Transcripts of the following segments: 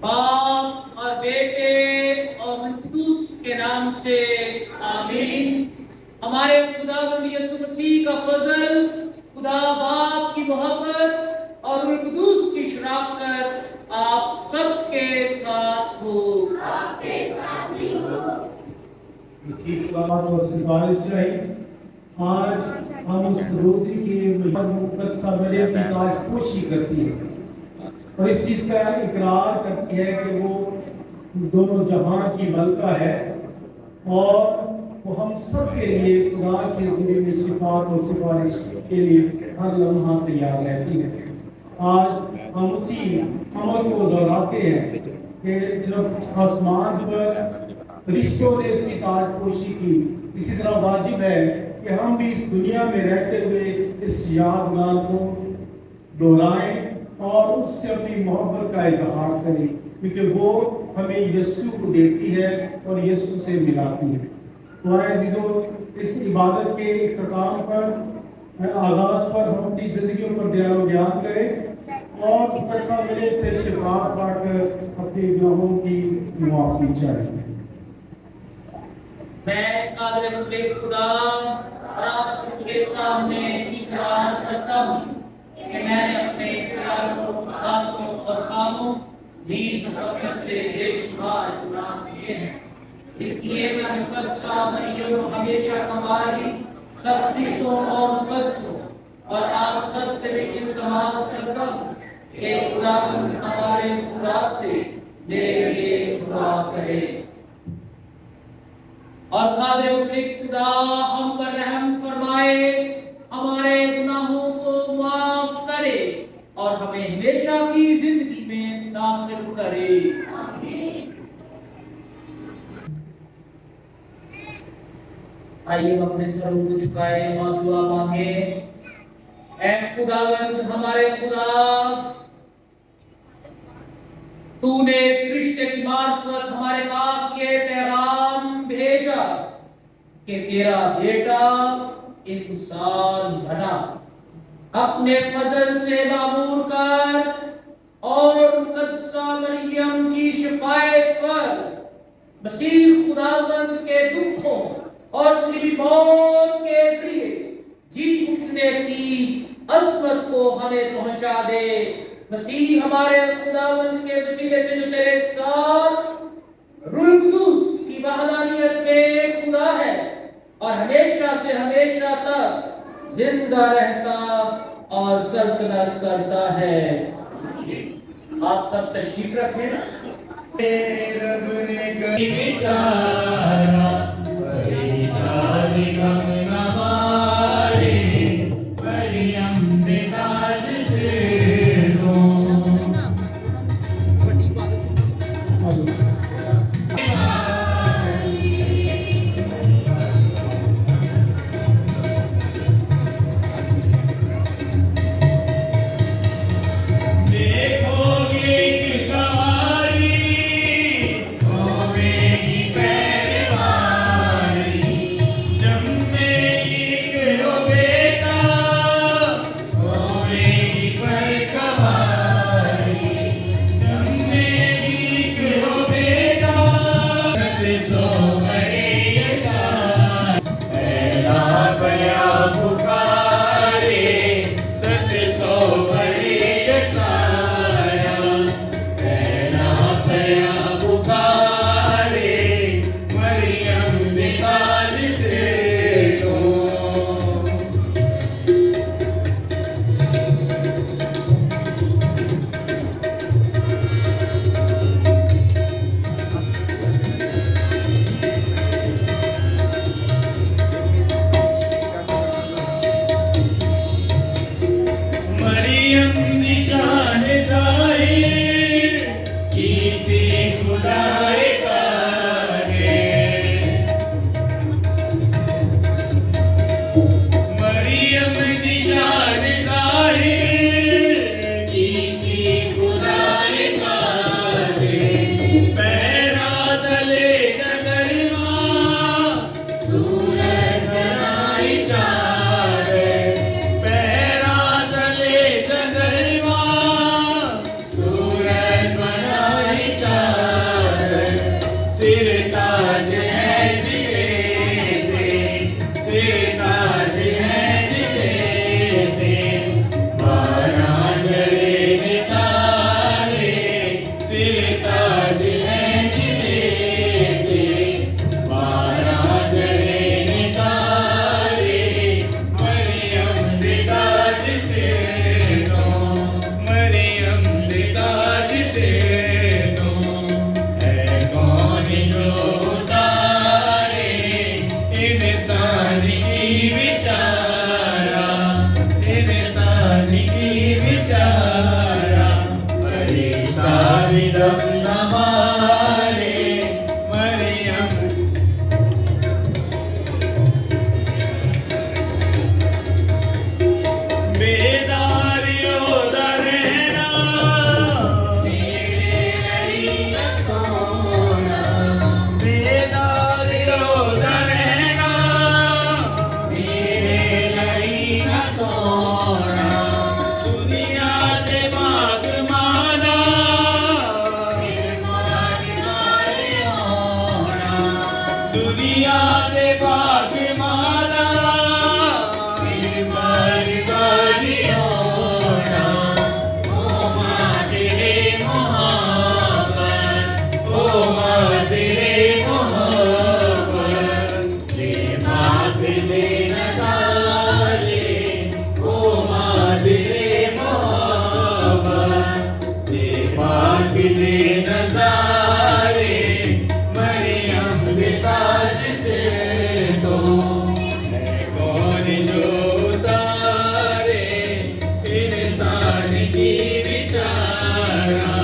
बाप और बेटे और मनकुदूस के नाम से आमीन। हमारे खुदावंद यीशु मसीह का फजल, खुदा बाप की मोहब्बत और मनकुदूस की शराफत आप सबके साथ हो। आपके साथ भी हो। और सिफारिश चाहिए। आज हम उस रोटी के मुकद्दस मेरे पिता कोशिश करती है और इस चीज का इकरार करती है कि वो दोनों जहान की मलका है और वो हम सब के लिए खुदा के ज़रिए में सिफात और सिफारिश के लिए हर लम्हा तैयार रहती है। आज हम उसी अमल को दोहराते हैं कि जब आसमान पर फरिश्तों ने उसकी ताजपोशी की, इसी तरह वाजिब है कि हम भी इस दुनिया में रहते हुए इस यादगार को दोहराएं और उससे अपनी मोहब्बत का इजहार करें, क्योंकि वो हमें यीशु को देती है और यीशु से मिलाती है। तो अज़ीज़ों, इस इबादत के इख्तिताम पर आगाज़ पर हम अपनी ज़िंदगियों पर दयालु ज्ञान करें और मुकद्दस मिलत से शिफाअत पाकर अपने गुनाहों की मुआफ़ी चाहें। मैं कादिर मुतलक खुदा आप सबके सामने इकरार करता हूँ कि मैंने अपने ख्यालों, बातों और कामों, नीच वक़्त से बेशुमार गुनाह किए हैं। इसलिए मैं मुकद्दसा मरियम हमेशा हमारी सब रिश्तों और मुकद्दसों और आप सब से भी इल्तिमास करता हूँ कि खुदावंद हमारे खुदा से मेरे लिए दुआ करें। और कादिर मुतलक खुदा हम पर रहम फरमाए, हमारे गुनाहों को माफ करे और हमें हमेशा की जिंदगी में दाखिल करे। आमीन। आइए हम अपने सरों को झुकाएं और दुआ मांगे। ऐ खुदावंद हमारे खुदा, तूने फरिश्ते की मार्फत हमारे पास ये पैगाम भेजा कि तेरा बेटा इंसान बना, अपने फजल से मामूर कर और मुकद्दसा मरियम की शफाअत पर मसीह खुदावंद के दुखों और उसकी मौत के जरिए जी उठने की अज़मत को हमें पहुंचा दे। मसीह हमारे खुदावंद के वसीले से जो तेरे साथ रूह कुदूस की वहदानियत में खुदा है और हमेशा से हमेशा तक जिंदा रहता और सल्तनत करता है। आप सब तशरीफ रखें। मरियम मरियम निशान ज़ाहिर कीती खुदाए काहे मरियम निशान ज़ाहिर कीती खुदाए काहे पैरा तले जगलवा सूरज बनाई चाहे पैरा तले जगलवा सूरज बनाई चाहे सिर ताज है जिते सिर ताज है जिते बारा जड़े निकाले सिर ताज है जिते बारा जड़े निकाले मरियम दे ताज से तो मरियम दे ताज से तो है कौन जो उतारे इंसान की विचारा इंसान की विचारा फरिश्ता भी दम न मारे मरियम बेदारियों दा रहना मेरे लिए न सोना बेदारियों दा रहना मेरे लिए न सोना दुनिया दे बाग माना दुनिया दे बाग माना नजारे मरियम दे ताज से तो है कौन जो उतारे इंसान की विचारा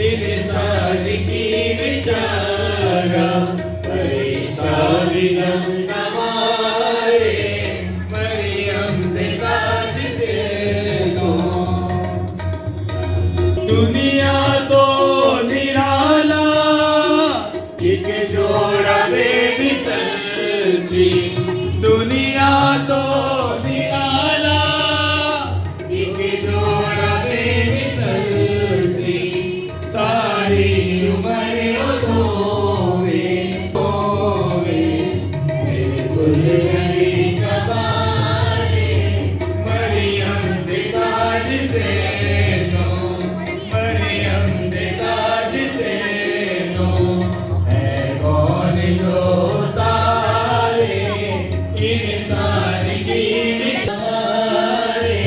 इंसान की विचारा फरिश्ता भी दम न मारे मरियम दे ताज से तो दुनिया तो निराला एक जोड़ा बेमिसल सी दुनिया तो निराला एक जोड़ा बेमिसल सी सारी उम्र धोवे धोवे बिल्कुल नहीं कबारे मरियम दे ताज से तो मरियम दे ताज से तो है कौन जो तारे इंसान की विचारे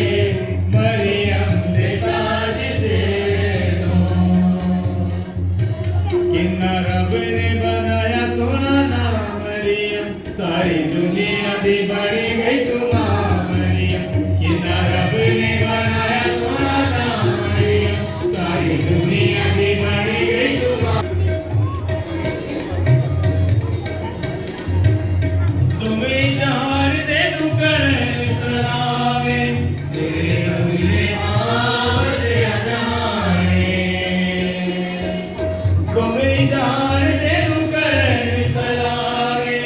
मरियम दे ताज से तो किन्ना रब ने बनाया सोना ना मरियम सारी दुनिया भी बढ़ गई तुम्हारा मरियम किन्ना रब ने बनाया सोना ना मरियम सारी दुनिया भी बढ़ गई तुम्हारा तुम्हें जान दे तू कर सरावे तेरे वसीले आप से अजाने तुम्हें जान दे तू कर सरावे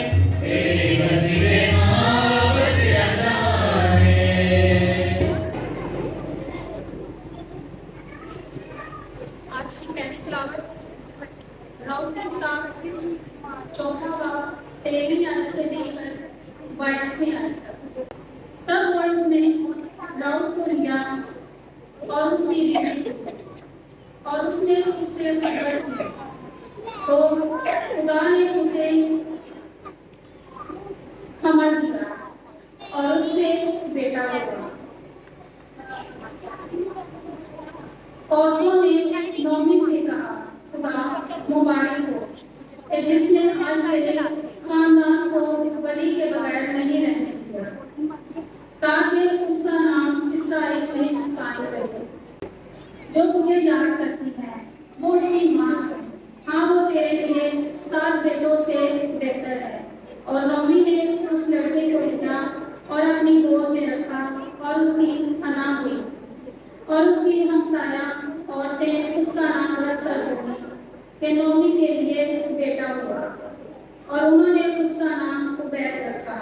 तेरे वसीले आप से अजाने आज की फैसलावर राउटर का चौथा भाग 13वीं आयत से लेकर 22वीं आयत तक। तब वो इसने राउट को लिया और उसकी रीढ़ और उसने उससे पकड़ लिया तो खुदा ने उसे हमल दिया और उससे बेटा हुआ। औरतों ने नौमी से कहा खुदा मुबारक हो कि जिसने आज तेरे खानदान को वली के बगैर नहीं रहने दिया ताकि उसका नाम इसराइल में कायम रहे। تجھے یاد کرتی ہے، وہ اس کی ماں ہے۔ ہاں وہ تیرے لیے 7 بیٹوں سے بہتر ہے۔ اور نومی نے اس لڑکے کو لیا اور اپنی گود میں رکھا اور اس کی انا ہوئی، اور اس کی ہمسایہ عورتیں اس کا نام رکھ کر بولی کہ نومی کے لیے بیٹا ہوا، اور انہوں نے اس کا نام عبید رکھا،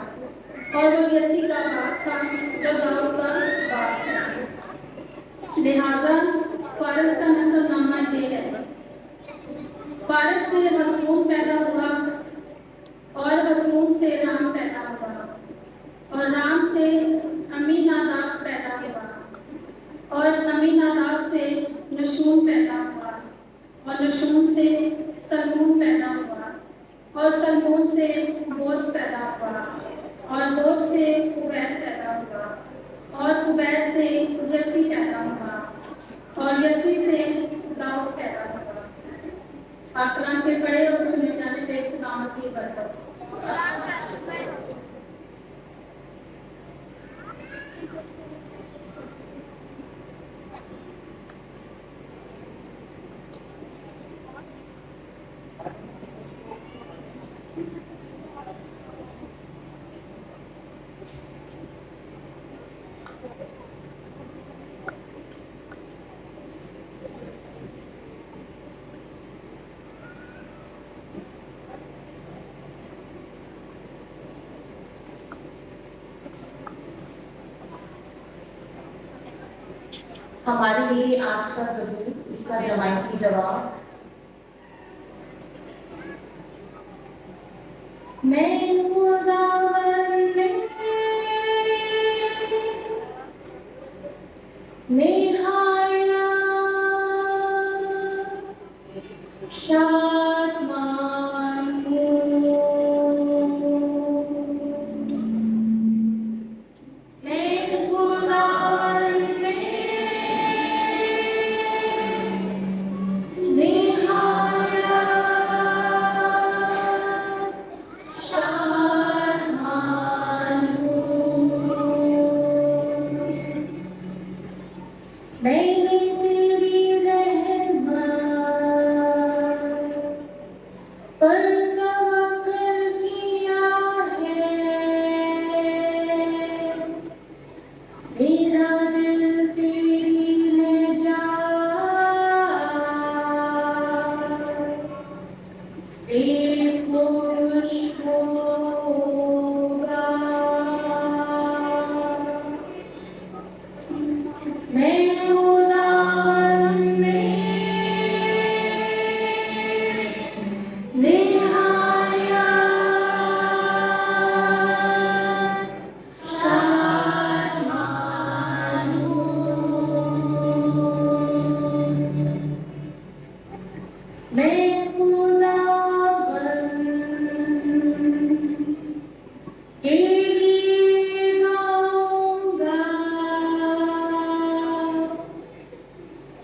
اور وہ یسی کا باپ تھا جو داؤد کا باپ تھا۔ لہذا فارس کا نسل نامہ یہ ہے، فارس سے حسرون پیدا ہوا، اور حسرون سے رام پیدا ہوا، اور رام سے امیناداب پیدا ہوا، اور امیناداب سے نشون پیدا ہوا، اور نشون سے سلمون پیدا ہوا، اور سلمون سے بوز پیدا ہوا، اور بوز سے عبید پیدا ہوا، اور عبید سے یسی پیدا ہوا، اور یسی سے داؤد پیدا ہوا۔ آپ قرآن کے پڑھے اور سنے جانے پہ خداوند کی برکت۔ ہمارے لیے آج کا ضرور اس کا جماعتی جواب، میں خداوند میں نہایت شادمان ہوں، میں خداوند میں نے تیری رحمت پر توکل کیا ہے، میرا دل تیری نجات سے خوش ہوگا۔ میں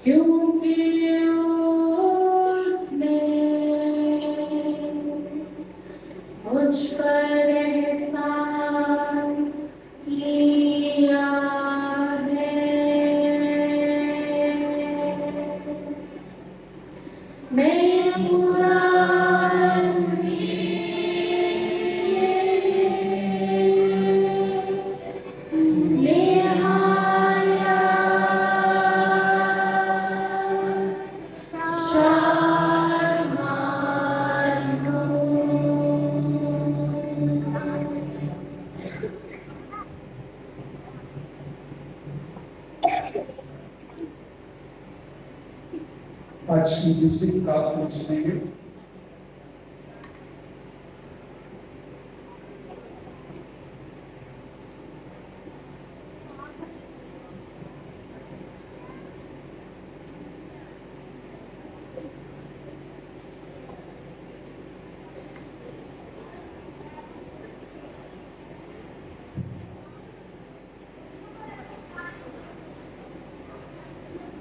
کیونکہ اس نے مجھ پر احسان کیا ہے، میں پورا آج کی دوسری کتاب کو سنیں گے۔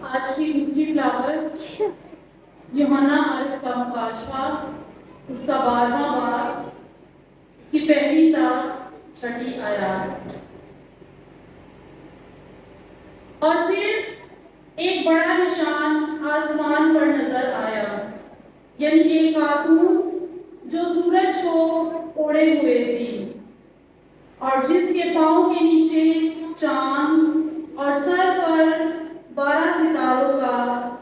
آج کی دوسری تلاوت یوحنا الف کا مکاشفہ، اس کا 12واں باب، اس کی پہلی تا 6 آیات۔ اور پھر ایک بڑا نشان आसमान पर नजर आया, यानी एक खातून जो सूरज को ओढ़े हुए थी और जिसके पाँव के नीचे चांद और सर पर 12 सितारों का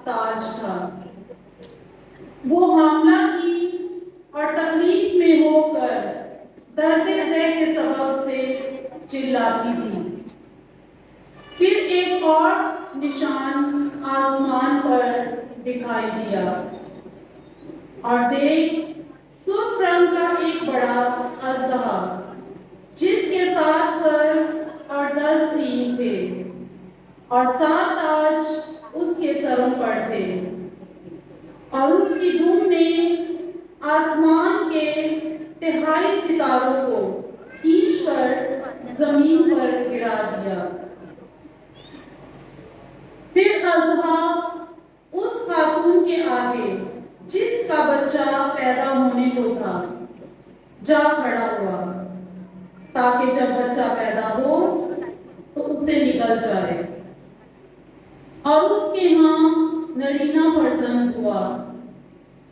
ताज था। वो हामला थी और तकलीफ में होकर दर्द ज़े के सबब से चिल्लाती थी। फिर एक और निशान आसमान पर दिखाई दिया और देख सुर्ख रंग का एक बड़ा अजदहा जिसके 7 सर और 10 सींग थे और 7 ताज उसके सरों पर थे और उसकी धूम ने आसमान के 3 सितारों को खींचकर जमीन पर गिरा दिया। फिर अजदहा उस खातून के आगे जिसका बच्चा पैदा होने को था जा खड़ा हुआ ताकि जब बच्चा पैदा हो तो उसे निकल जाए और उसके यहाँ नरीना फर्जंद हुआ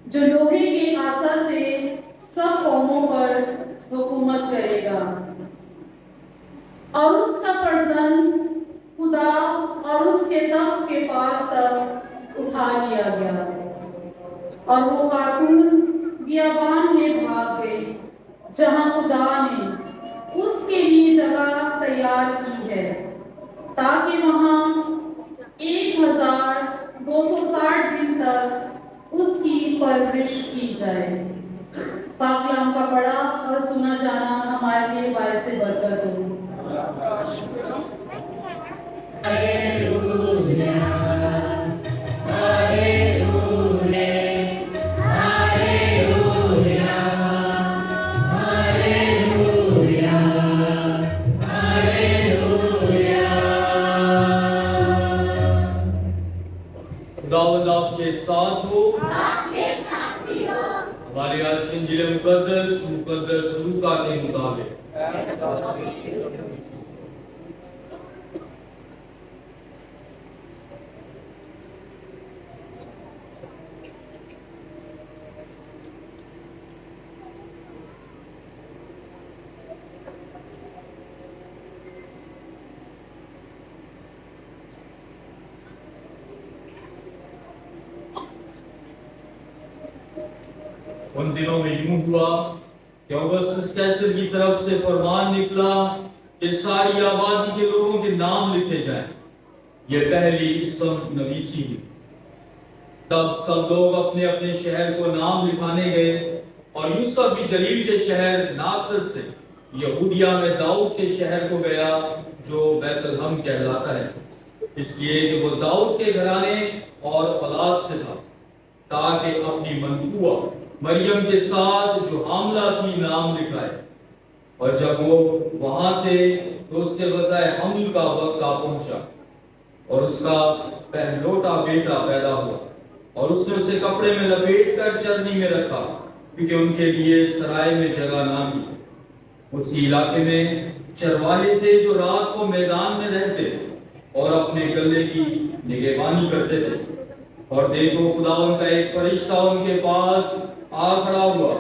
जो लोहे के आसा से सब कौमों पर हुकूमत करेगा और उसका फर्जंद खुदा और उसके तख्त के पास तक उठा लिया गया और वो खातून बियाबान में भाग गई जहां खुदा ने उसके लिए जगह तैयार की है ताकि वहां 1260 दिन तक उसकी परवरिश की जाए। पाक कलाम का पढ़ा और सुना जाना हमारे लिए बायस से बरकत हो। खुदावंद आपके साथ हो, हमारे आज की इंजील मुकद्दस लूका के मुताबिक। उन दिनों में यूं हुआ कि औगुस्तुस कैसर की तरफ से फरमान निकला कि सारी आबादी के लोगों के नाम लिखे जाएं। यह पहली इसम नवीसी हुई। तब सब लोग अपने अपने शहर को नाम लिखाने गए और यूसुफ भी जलील के शहर नासर से यहूदिया में दाऊद के शहर को गया जो बैतलहम कहलाता है, इसलिए कि वो दाऊद के घराने और औलाद से था, ताकि अपनी मनकुआ मरियम के साथ जो हामला थी नाम लिखाए। और जब वो वहां थे तो उसके बजाय हमल का वक्त आ पहुंचा और उसका पहलोटा बेटा पैदा हुआ और उसने उसे कपड़े में लपेट कर चरनी में रखा क्योंकि उनके लिए सराय में जगह ना थी। उसी इलाके में चरवाहे थे जो रात को मैदान में रहते और अपने गले की निगहबानी करते थे। और देखो खुदावन का एक फरिश्ता उनके पास आ खड़ा हुआ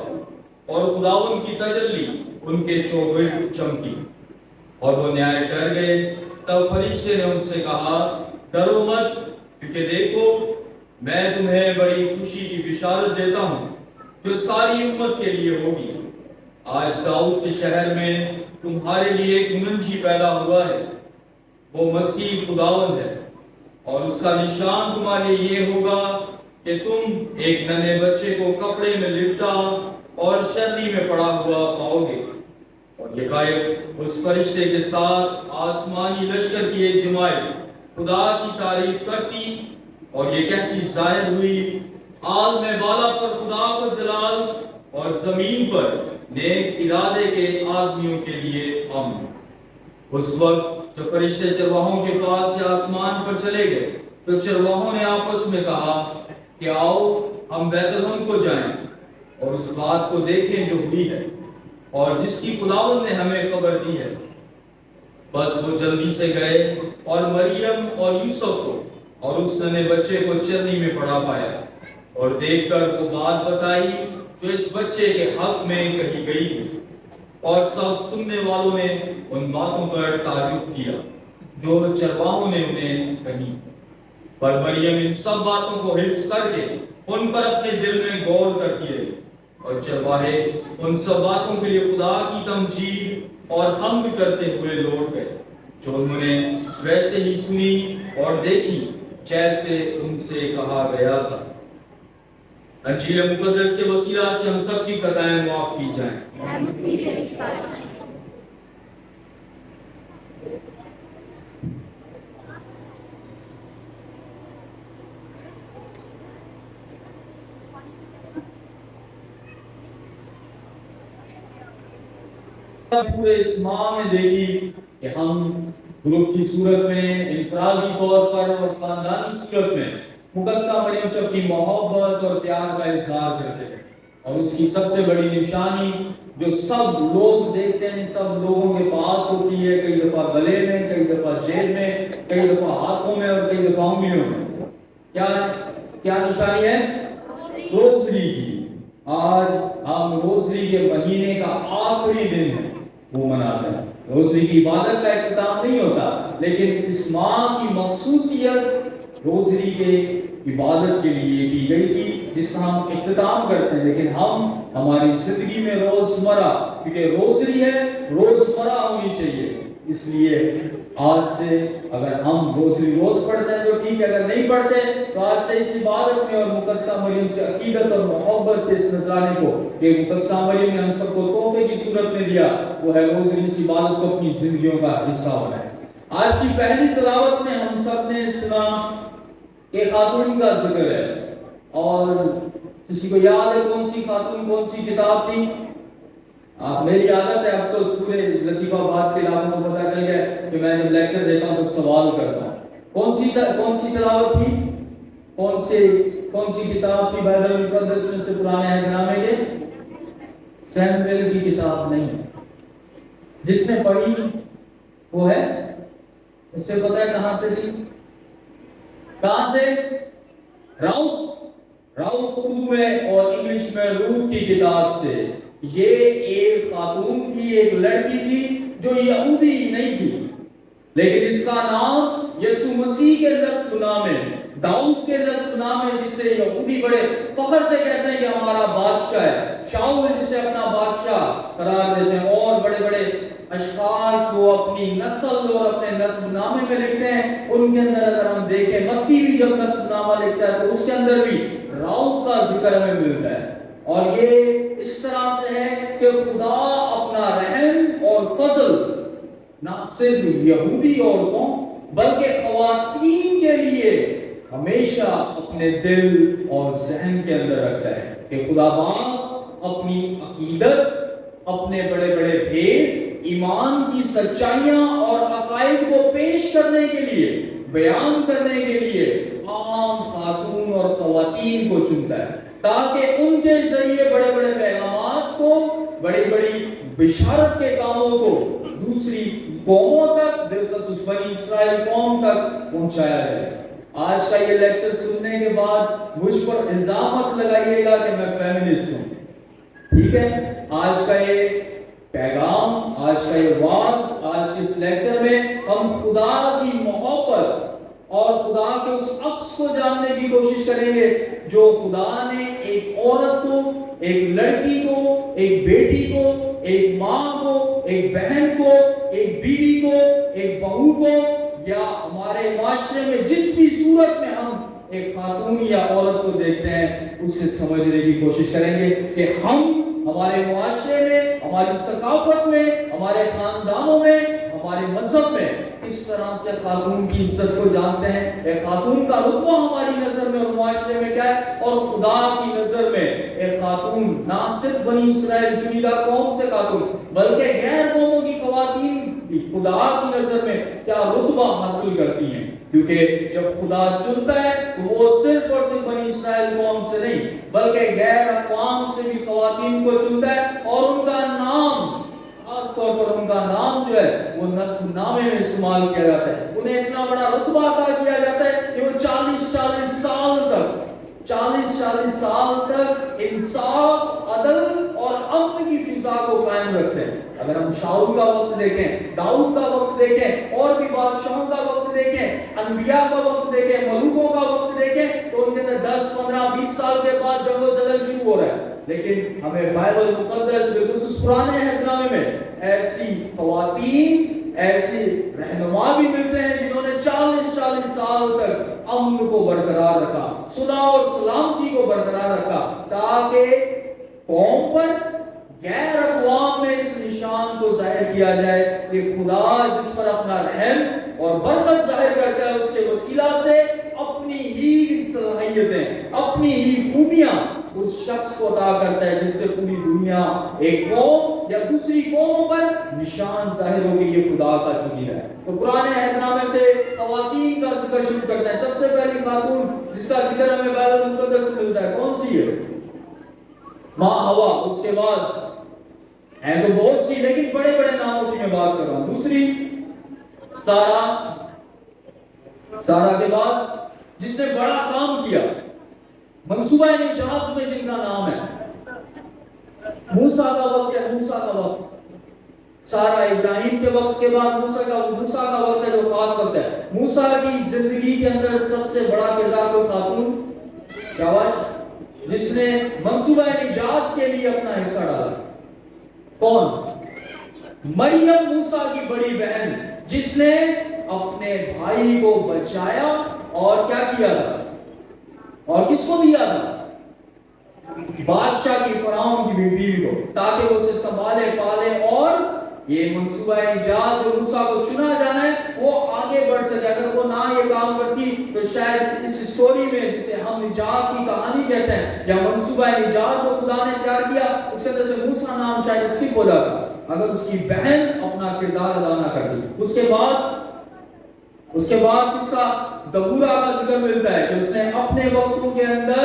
और खुदावन की तजल्ली उनके चौगिर्द चमकी और वो न्याय डर गए। तब फरिश्ते ने उनसे कहा, डरो मत, क्योंकि देखो मैं तुम्हें बड़ी खुशी की बिशारत देता हूँ जो सारी उम्मत के लिए होगी। आज दाऊद के शहर में तुम्हारे लिए एक मुंशी पैदा हुआ है, वो मसीह खुदावंद है। और उसका निशान तुम्हारे ये होगा कि तुम एक नन्हे बच्चे को कपड़े में लिपटा और शर्नी में पड़ा हुआ पाओगे। और ये गायब उस फरिश्ते के साथ आसमानी लश्कर की एक जमात खुदा की तारीफ करती और ये कहती जाहिर हुई, आल में बाला पर खुदा को जलाल और जमीन पर नेक इरादे के आदमियों के लिए अमन। उस वक्त जब फरिश्ते चरवाहों के पास से आसमान पर चले गए तो चरवाहों ने आपस में कहा कि आओ हम बैतलहम को जाएं और उस बात को देखें जो हुई है और जिसकी खुदावंद ने हमें खबर दी है। बस वो जल्दी से गए और मरियम और यूसुफ को और उस नन्हे बच्चे को चरनी में पड़ा पाया और देखकर वो बात बताई जो इस बच्चे के हक में कही गई थी। और सब सुनने वालों ने उन बातों पर ताज्जुब किया जो चरवाहों ने उन्हें कही। पर मरियम इन सब बातों को हिफ्ज करके उन पर अपने दिल में गौर करती रही। और चरवाहे उन सब बातों के लिए खुदा की तमजीद और हम्द करते हुए लौट गए जो उन्होंने वैसे ही सुनी और देखी जैसे उनसे कहा गया था। अंजील मुकद्दस के वसीला से हम सब की खताएं माफ की जाएं। पूरे इस माह में देखी कि हम ग्रुप की सूरत में, इंफरादी तौर पर और खानदानी सूरत में मुकद्दसा मरियम से अपनी मोहब्बत और प्यार का इजहार करते हैं। और उसकी सबसे बड़ी निशानी जो सब लोग देखते हैं, सब लोगों के पास होती है, कई दफा गले में, कई दफा जेब में, कई दफा हाथों में और कई दफा उंगलियों में। क्या क्या निशानी है? रोजरी की। आज हम रोजरी के महीने का आखिरी दिन है वो मनाते हैं। रोजरी की इबादत का इख्तिताम नहीं होता, लेकिन इस माह की मखसूसियत रोजरी के इबादत के लिए की गई थी जिसका हम इख्तिताम करते हैं। लेकिन हम हमारी जिंदगी में रोजमर्रा, क्योंकि रोजरी है, रोजमर्रा होनी चाहिए, इसलिए आज से अगर हम रोजरी रोज पढ़ते हैं तो ठीक है, अगर नहीं पढ़ते तो आज से इस इबादत में और मुकद्दसा मरियम से अकीदत और मोहब्बत के इस नजराने को कि मुकद्दसा मरियम ने हम सबको तोहफे की सूरत में दिया, वो है रोजरी, इस इबादत को अपनी जिंदगियों का हिस्सा बनाए। आज की पहली तिलावत में हम सब ने सुना कि खातून का जिक्र है। और किसी को याद है कौन सी खातून, कौन सी किताब थी? मेरी आदत है, अब तो पूरे लतीफाबाद के इलाकों को पता चल गया कि मैं जब लेक्चर देता हूँ तो सवाल करता हूँ। कौन सी तिलावत थी? कौन सी किताब थी बाइबल मुकद्दस में से पुराने अहदनामे के? सैमुएल की किताब नहीं। जिसने पढ़ी वो है, उससे पता है कहां से थी? कहां से? राउत उर्दू में और इंग्लिश में रूट की किताब से। ये एक खातून थी, एक लड़की थी जो यहूदी नहीं थी, लेकिन इसका नाम यीशु मसीह के नस्ल है, दाऊद के नस्ल है, जिसे यहूदी बड़े फख्र से कहते हैं कि हमारा बादशाह है। शाऊल जिसे अपना बादशाह करार देते हैं, और बड़े बड़े अशखास वो अपनी नस्ल और अपने नस्बनामे में लिखते हैं। उनके अंदर अगर हम देखें, मत्ती भी जब नस्बनामा लिखता है तो उसके अंदर भी राउत का जिक्र हमें मिलता है। और ये इस तरह से है कि खुदा अपना रहम और फजल ना सिर्फ यहूदी औरतों बल्कि खवातीन के लिए हमेशा अपने दिल और जहन के अंदर रखता है कि खुदा बाप अपनी अकीदत, अपने बड़े बड़े भेद, ईमान की सच्चाइयां और अकायद को पेश करने के लिए, बयान करने के लिए आम खातून और खवातीन को चुनता है, ताकि उनके जरिए बड़े बड़े पैगामात को, बड़ी बड़ी बिशारत के कामों को दूसरी कौमों तक, बिलखुसूस बनी इस्राएल कौम तक पहुंचाया जाए। आज का ये लेक्चर सुनने के बाद मुझ पर इल्जाम मत लगाइएगा कि मैं फेमिनिस्ट हूं, ठीक है? आज का ये पैगाम, आज का ये वाज, आज के इस लेक्चर में हम खुदा की मोहब्बत और खुदा के उस अक्स को जानने की कोशिश करेंगे जो खुदा ने एक औरत को, एक लड़की को, एक बेटी को, एक माँ को, एक बहन को, एक बीवी को, एक बहू को, या हमारे माशरे में जिस भी सूरत में हम एक खातून या औरत को देखते हैं उसे समझने की कोशिश करेंगे कि हम हमारे मुआशरे में, हमारी सकाफत में, हमारे खानदानों में, हमारे मजहब में इस तरह से खातून की इज्जत को जानते हैं। एक खातून का रुतबा हमारी नजर में और मुआशरे में क्या है, और खुदा की नजर में एक खातून ना सिर्फ बनी इस्राएल चुनिंदा कौम से खातून बल्कि गैर कौमों की खवातीन खुदा की नजर में क्या रुतबा हासिल करती हैं। क्योंकि जब खुदा चुनता है तो वो सिर्फ और सिर्फ बनी इस्राएल कौम से नहीं बल्कि गैर अक़वाम से भी खवातीन को चुनता है, और उनका नाम, खास तौर पर उनका नाम जो है वो नस्बनामे में इस्तेमाल किया जाता है। उन्हें इतना बड़ा रुतबा अता किया जाता है कि वो शाऊल का वक्त देखें, दाऊद का वक्त देखें, और भी बादशाहों का वक्त देखें, अनबिया का वक्त देखें, मलूकों का वक्त देखें, तो उनके अंदर 10, 15, 20 साल के बाद जंगो जदल शुरू हो रहा है। लेकिन हमें बाइबल मुकद्दस बिल्कुल पुराने अहदनामे में ऐसी खवातीन, ऐसे रहनुमा भी मिलते हैं जिन्होंने 40-40 साल तक अमन को बरकरार रखा, सुलह और सलामती को बरकरार रखा, ताकि कौम पर, गैर अक़वाम में इस निशान को जाहिर किया जाए कि खुदा जिस पर अपना रहम और बरकत जाहिर करता है, उसके वसीला से अपनी ही सलाहियतें, अपनी ही खूबियां उस शख्स को अता करता है, जिससे पूरी दुनिया एक कौम या दूसरी कौमों पर निशान जाहिर होगी ये खुदा का चुनिंदा है। तो पुराने अहदनामे से खवातीन का जिक्र शुरू करता है। सबसे पहली खातून जिसका जिक्र हमें बाइबल मुकद्दस में मिलता है, कौन सी है? माँ हवा। उसके बाद हैं तो बहुत सी, लेकिन बड़े बड़े नामों की मैं बात कर रहा हूं। दूसरी सारा। सारा के बाद जिसने बड़ा काम किया, मंसूबा निजात में जिनका नाम है, मूसा का वक्त है, मूसा का वक्त। सारा इब्राहिम के वक्त के बाद मूसा का वक्त है, जो खास वक्त है। मूसा की जिंदगी के अंदर सबसे बड़ा किरदार कोई खातून, शाबाश, जिसने मंसूबा निजात के लिए अपना हिस्सा डाला। कौन? मरियम, मूसा की बड़ी बहन, जिसने अपने भाई को बचाया और क्या किया था? और किसको दिया था? बादशाह की, फराउन की बीवी को, ताकि वो उसे संभाले, पाले, और ये मंसूबा निजात जो मूसा को चुना जाना है वो आगे बढ़ सके। अगर वो ना ये काम करती तो शायद इस स्टोरी में, जिसे हम निजात की कहानी कहते हैं, या मंसूबा निजात जो खुदा ने तैयार किया, उसके अंदर से मूसा नाम शायद स्किप हो जाता, अगर उसकी बहन अपना किरदार अदा ना करती। उसके बाद किसका? दबूरा का जिक्र मिलता है कि उसने अपने वक्तों के अंदर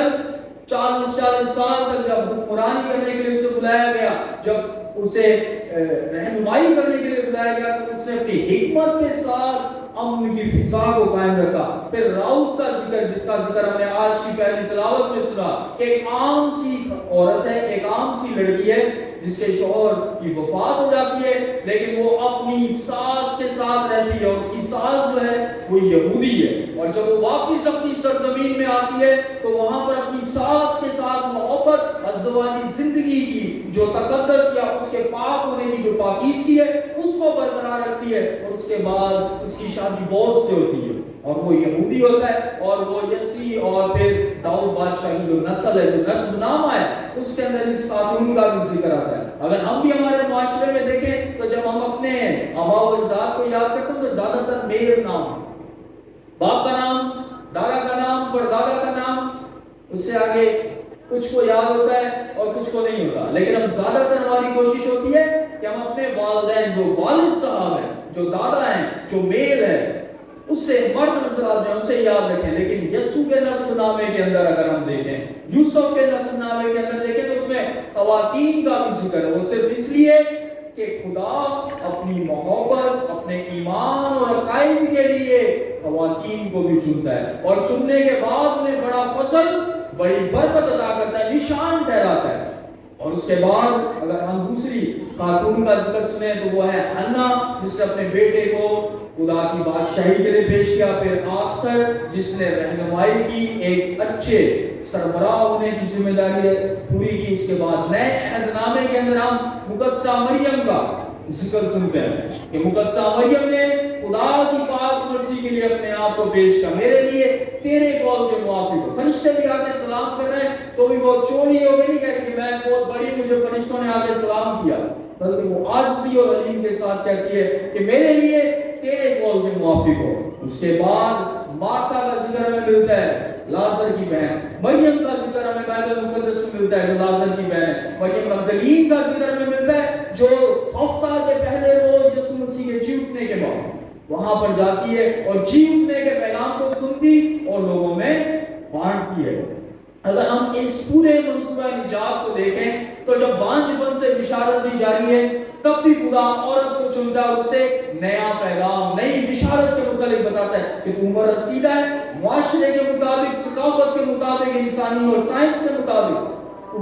40 साल तक जब हुक्मरानी करने के लिए उसे बुलाया गया, जब उसे रहनुमाई करने के लिए बुलाया गया, तो उसने अपनी हिकमत के साथ अमन की फिजा को कायम रखा। फिर राउत का जिक्र, जिसका जिक्र हमने आज की पहली तिलावत में सुना, एक आम सी औरत है, एक आम सी लड़की है, जिसके शौहर की वफात हो जाती है, लेकिन वो अपनी सास के साथ रहती है, और उसकी सास जो है वो यहूदी है, और जब वो वापस अपनी सरजमीन में आती है तो वहां पर अपनी सास के साथ मोहब्बत, अज़वाजी जिंदगी की जो तकद्दस या उसके पाक होने की जो पाकीज़गी है उसको बरकरार रखती है, और उसके बाद उसकी शादी बहुत से होती है, और वो यहूदी होता है, और वो यसी और फिर दाऊद बादशाह की जो नस्ल है, जो नस्ब नामा है, उसके अंदर इस खातून का भी जिक्र आता है। अगर हम भी हमारे माशरे में देखें तो जब हम अपने आबा व अजदाद को याद करते हैं तो ज्यादातर मेल नाम, बाप का नाम, दादा का नाम, परदादा का नाम, उससे आगे कुछ को याद होता है और कुछ को नहीं होता। लेकिन हम ज्यादातर हमारी कोशिश होती है कि हम अपने वालिदैन, जो वालिद साहब हैं, जो दादा हैं, जो मेल है, उससे मर्द हजरात जो उसे याद रखें। लेकिन यस्सु के नस्ब नामे के अंदर अगर हम देखें, यूसुफ के नस्ब नामे के अंदर देखें, तो उसमें खवातीन का भी जिक्र है। वो सिर्फ इसलिए कि खुदा अपनी मोहब्बत, अपने ईमान और अकायद के लिए खवातीन को भी चुनता है, और चुनने के बाद उन्हें बड़ा फजल, बड़ी बरकत अता करता है, निशान ठहराता है। और उसके बाद अगर हम दूसरी खातून का जिक्र सुने तो वो है हन्ना, जिसने अपने बेटे को खुदा की बादशाही के लिए पेश किया। फिर आस्तर, जिसने रहनुमाई की, एक अच्छे सरबराह होने की जिम्मेदारी पूरी की। उसके बाद नए अहदनामे के अंदर हम मुकद्दसा मरियम का जिक्र सुनते हैं कि मुकद्दसा मरियम ने खुदा की पाक मर्जी के लिए अपने आप को पेश किया, मेरे लिए तेरे कौल के मुआफिक। फरिश्ते भी आके सलाम कर रहे हैं तो भी वो चोरी हो गई, नहीं कह रही कि मैं बहुत बड़ी, मुझे फरिश्तों ने आके सलाम किया, बल्कि वो आजिज़ी और अलीम के साथ कहती है कि मेरे लिए तेरे कौल के मुआफिक हो। उसके बाद मार्था का जिक्र हमें मिलता है, लाजर की बहन। मरियम का जिक्र हमें बाइबल मुकद्दस में मिलता है, जो लाजर की बहन है। मरियम मगदलीन का जिक्र हमें मिलता है, जो हफ्ता के पहले रोज यीशु मसीह के जी उठने के बाद वहां पर जाती है और जी उठने के पैगाम को सुनती और लोगों में बांटती है। अगर हम इस पूरे मंसूबा निजात को देखें तो जब बांझपन से बिशारत दी जा रही है, तब भी खुदा औरत को चुनता है, उससे नया पैगाम, नई बिशारत के मुताबिक बताता है कि तू उम्र रसीदा है, मुआशरे के मुताबिक, सकाफत के मुताबिक, इंसानी और साइंस के मुताबिक तू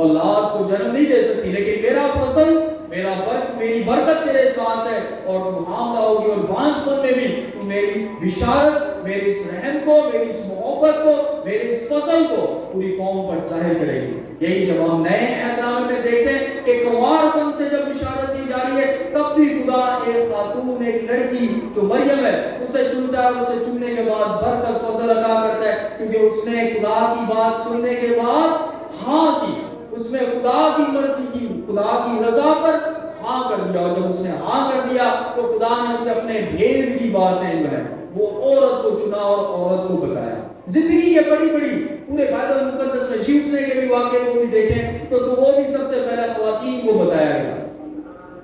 औलाद को जन्म नहीं दे सकती, लेकिन मेरा फजल میری برکت تیرے ساتھ ہے اور تو حاملہ ہوگی اور بانجپن میں بھی تو میری بشارت، میرے اس رحم کو، میری اس محبت کو، میرے اس فضل کو پوری قوم پر ظاہر کرے گی۔ یہی جب ہم نئے عہد نامے میں دیکھتے ہیں کہ کنوارپن سے جب بشارت دی جا رہی ہے، تب بھی خدا ایک خاتون، ایک لڑکی جو مریم ہے اسے چنتا ہے، اسے چننے کے بعد برکت فضل عطا کرتا ہے، کیونکہ اس نے خدا کی بات سننے کے بعد ہاں کی، اس میں خدا کی مرضی کی، خدا کی رضا پر ہاں کر دیا، اور جب اس نے ہاں کر دیا تو خدا نے اسے اپنے بھید کی باتیں جو ہے وہ عورت کو چنا اور عورت کو بتایا۔ زندگی کے بڑی بڑی پورے بائبل مقدس میں جیتنے کے بھی واقعے کو بھی دیکھیں تو وہ بھی سب سے پہلے خواتین کو بتایا گیا۔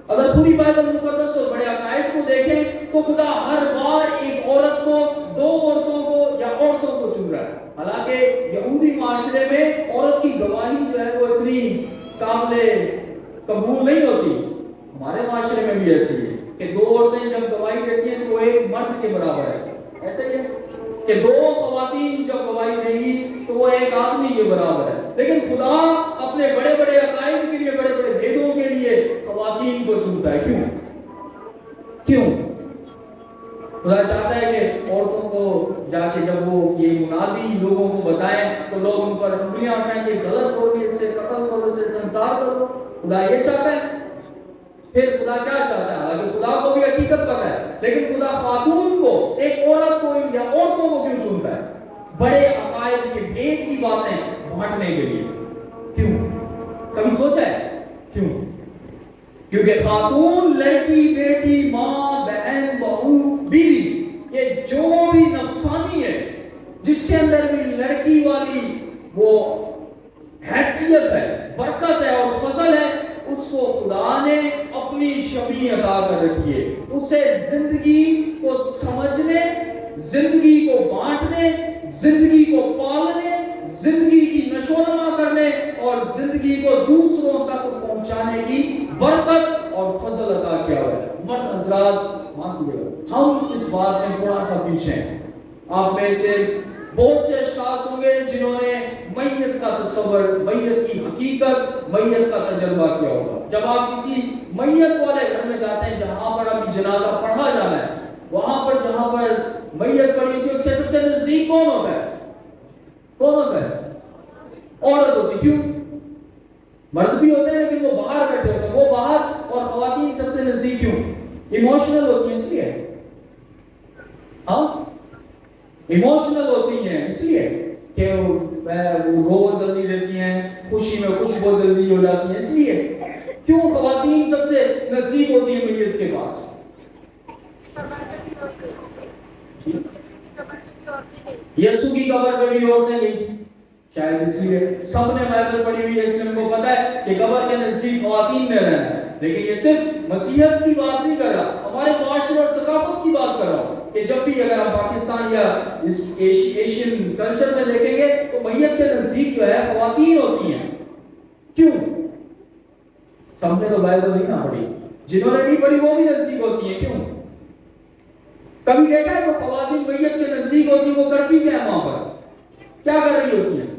اگر پوری بائبل مقدس اور بڑے عقائد کو دیکھیں تو خدا ہر بار ایک عورت کو، دو عورتوں کو یا عورتوں کو چن رہا ہے۔ حالانکہ یہودی معاشرے میں عورت کی گواہی جو ہے وہ اتنی قابل قبول نہیں ہوتی، ہمارے معاشرے میں بھی ایسی ہے کہ دو عورتیں جب گواہی دیتی ہیں تو وہ ایک مرد کے برابر ہے، ایسا ہی ہے کہ دو خواتین جب گواہی دیں گی تو وہ ایک آدمی کے برابر ہے۔ لیکن خدا اپنے بڑے بڑے عقائد کے لیے، بڑے بڑے بھیدوں کے لیے خواتین کو چنتا ہے۔ کیوں؟ خدا چاہتا ہے کہ عورتوں کو جا کے جب وہ یہ منادی لوگوں کو بتائیں تو لوگ ان پر انگلیاں اٹھائیں کہ غلط ہو گئی، اس سے قتل کرو، اس سے سنسار کرو۔ خدا یہ چاہتا ہے؟ پھر خدا کیا چاہتا ہے؟ حالانکہ خدا کو بھی حقیقت پتہ ہے، لیکن خدا خاتون کو، ایک عورت کو یا عورتوں کو کیوں چنتا ہے؟ بڑے عقائد کے بھید کی باتیں بانٹنے کے لیے۔ کیوں؟ کبھی سوچا ہے کیوں؟ کیونکہ خاتون، لڑکی، بیٹی، ماں، بہن، بہو، بیوی، یہ جو بھی نفسانی ہے، جس کے اندر بھی لڑکی والی وہ حیثیت ہے، برکت ہے اور فضل ہے، اس کو خدا نے اپنی شبیہ عطا کر رکھی ہے۔ اسے زندگی کو سمجھنے، زندگی کو بانٹنے، زندگی کو پالنے، زندگی کی نشوونما کرنے اور زندگی کو دوسروں تک پہنچانے کی برکت اور فضل عطا کیا ہوا ہے۔ مرد حضرات مانتے ہیں، ہم اس بات میں تھوڑا سا پیچھے ہیں۔ آپ میں سے بہت سے اشخاص ہوں گے جنہوں نے میت کا تصور، میت کی حقیقت، میت کا تجربہ کیا ہوگا۔ جب آپ کسی میت والے گھر میں جاتے ہیں جہاں پر ابھی جنازہ پڑھا جانا ہے، وہاں پر جہاں پر میت پڑی ہوتی ہے اس کے سب سے نزدیک کون ہوتا ہے؟ کون ہوتا ہے؟ عورت ہوتی ہے۔ کیوں؟ مرد بھی ہوتے ہیں لیکن وہ باہر بیٹھے ہوتے ہیں، وہ باہر، اور خواتین سب سے نزدیک کیوں؟ ایموشنل ہوتی ہیں اس لیے۔ ہاں ایموشنل ہوتی ہیں اس لیے کہ وہ رو جلدی لیتی ہیں، خوشی میں خوش بہت جلدی ہو جاتی ہیں، اس لیے۔ کیوں خواتین سب سے نزدیک ہوتی ہیں میت کے پاس؟ یسوع کی قبر پہ بھی عورتیں گئی تھی، شاید اس لیے سب نے بائبل پڑھی ہوئی ہے، اس لیے ان کو پتا ہے کہ قبر کے نزدیک خواتین نے رہنا ہے۔ لیکن یہ صرف مسیحیت کی بات نہیں کر رہا، ہمارے معاشرے اور ثقافت کی بات کر رہا ہوں کہ جب بھی اگر ہم پاکستان یا اس ایشین کلچر میں دیکھیں گے تو میت کے نزدیک جو ہے خواتین ہوتی ہیں۔ کیوں؟ سب نے تو بائبل نہیں نہ پڑھی، جنہوں نے نہیں پڑھی وہ بھی نزدیک ہوتی ہیں۔ کیوں؟ کبھی دیکھا ہے تو خواتین میت کے نزدیک ہوتی ہیں، وہ کرتی کیا ہے وہاں پر؟ کیا کر رہی ہوتی ہیں؟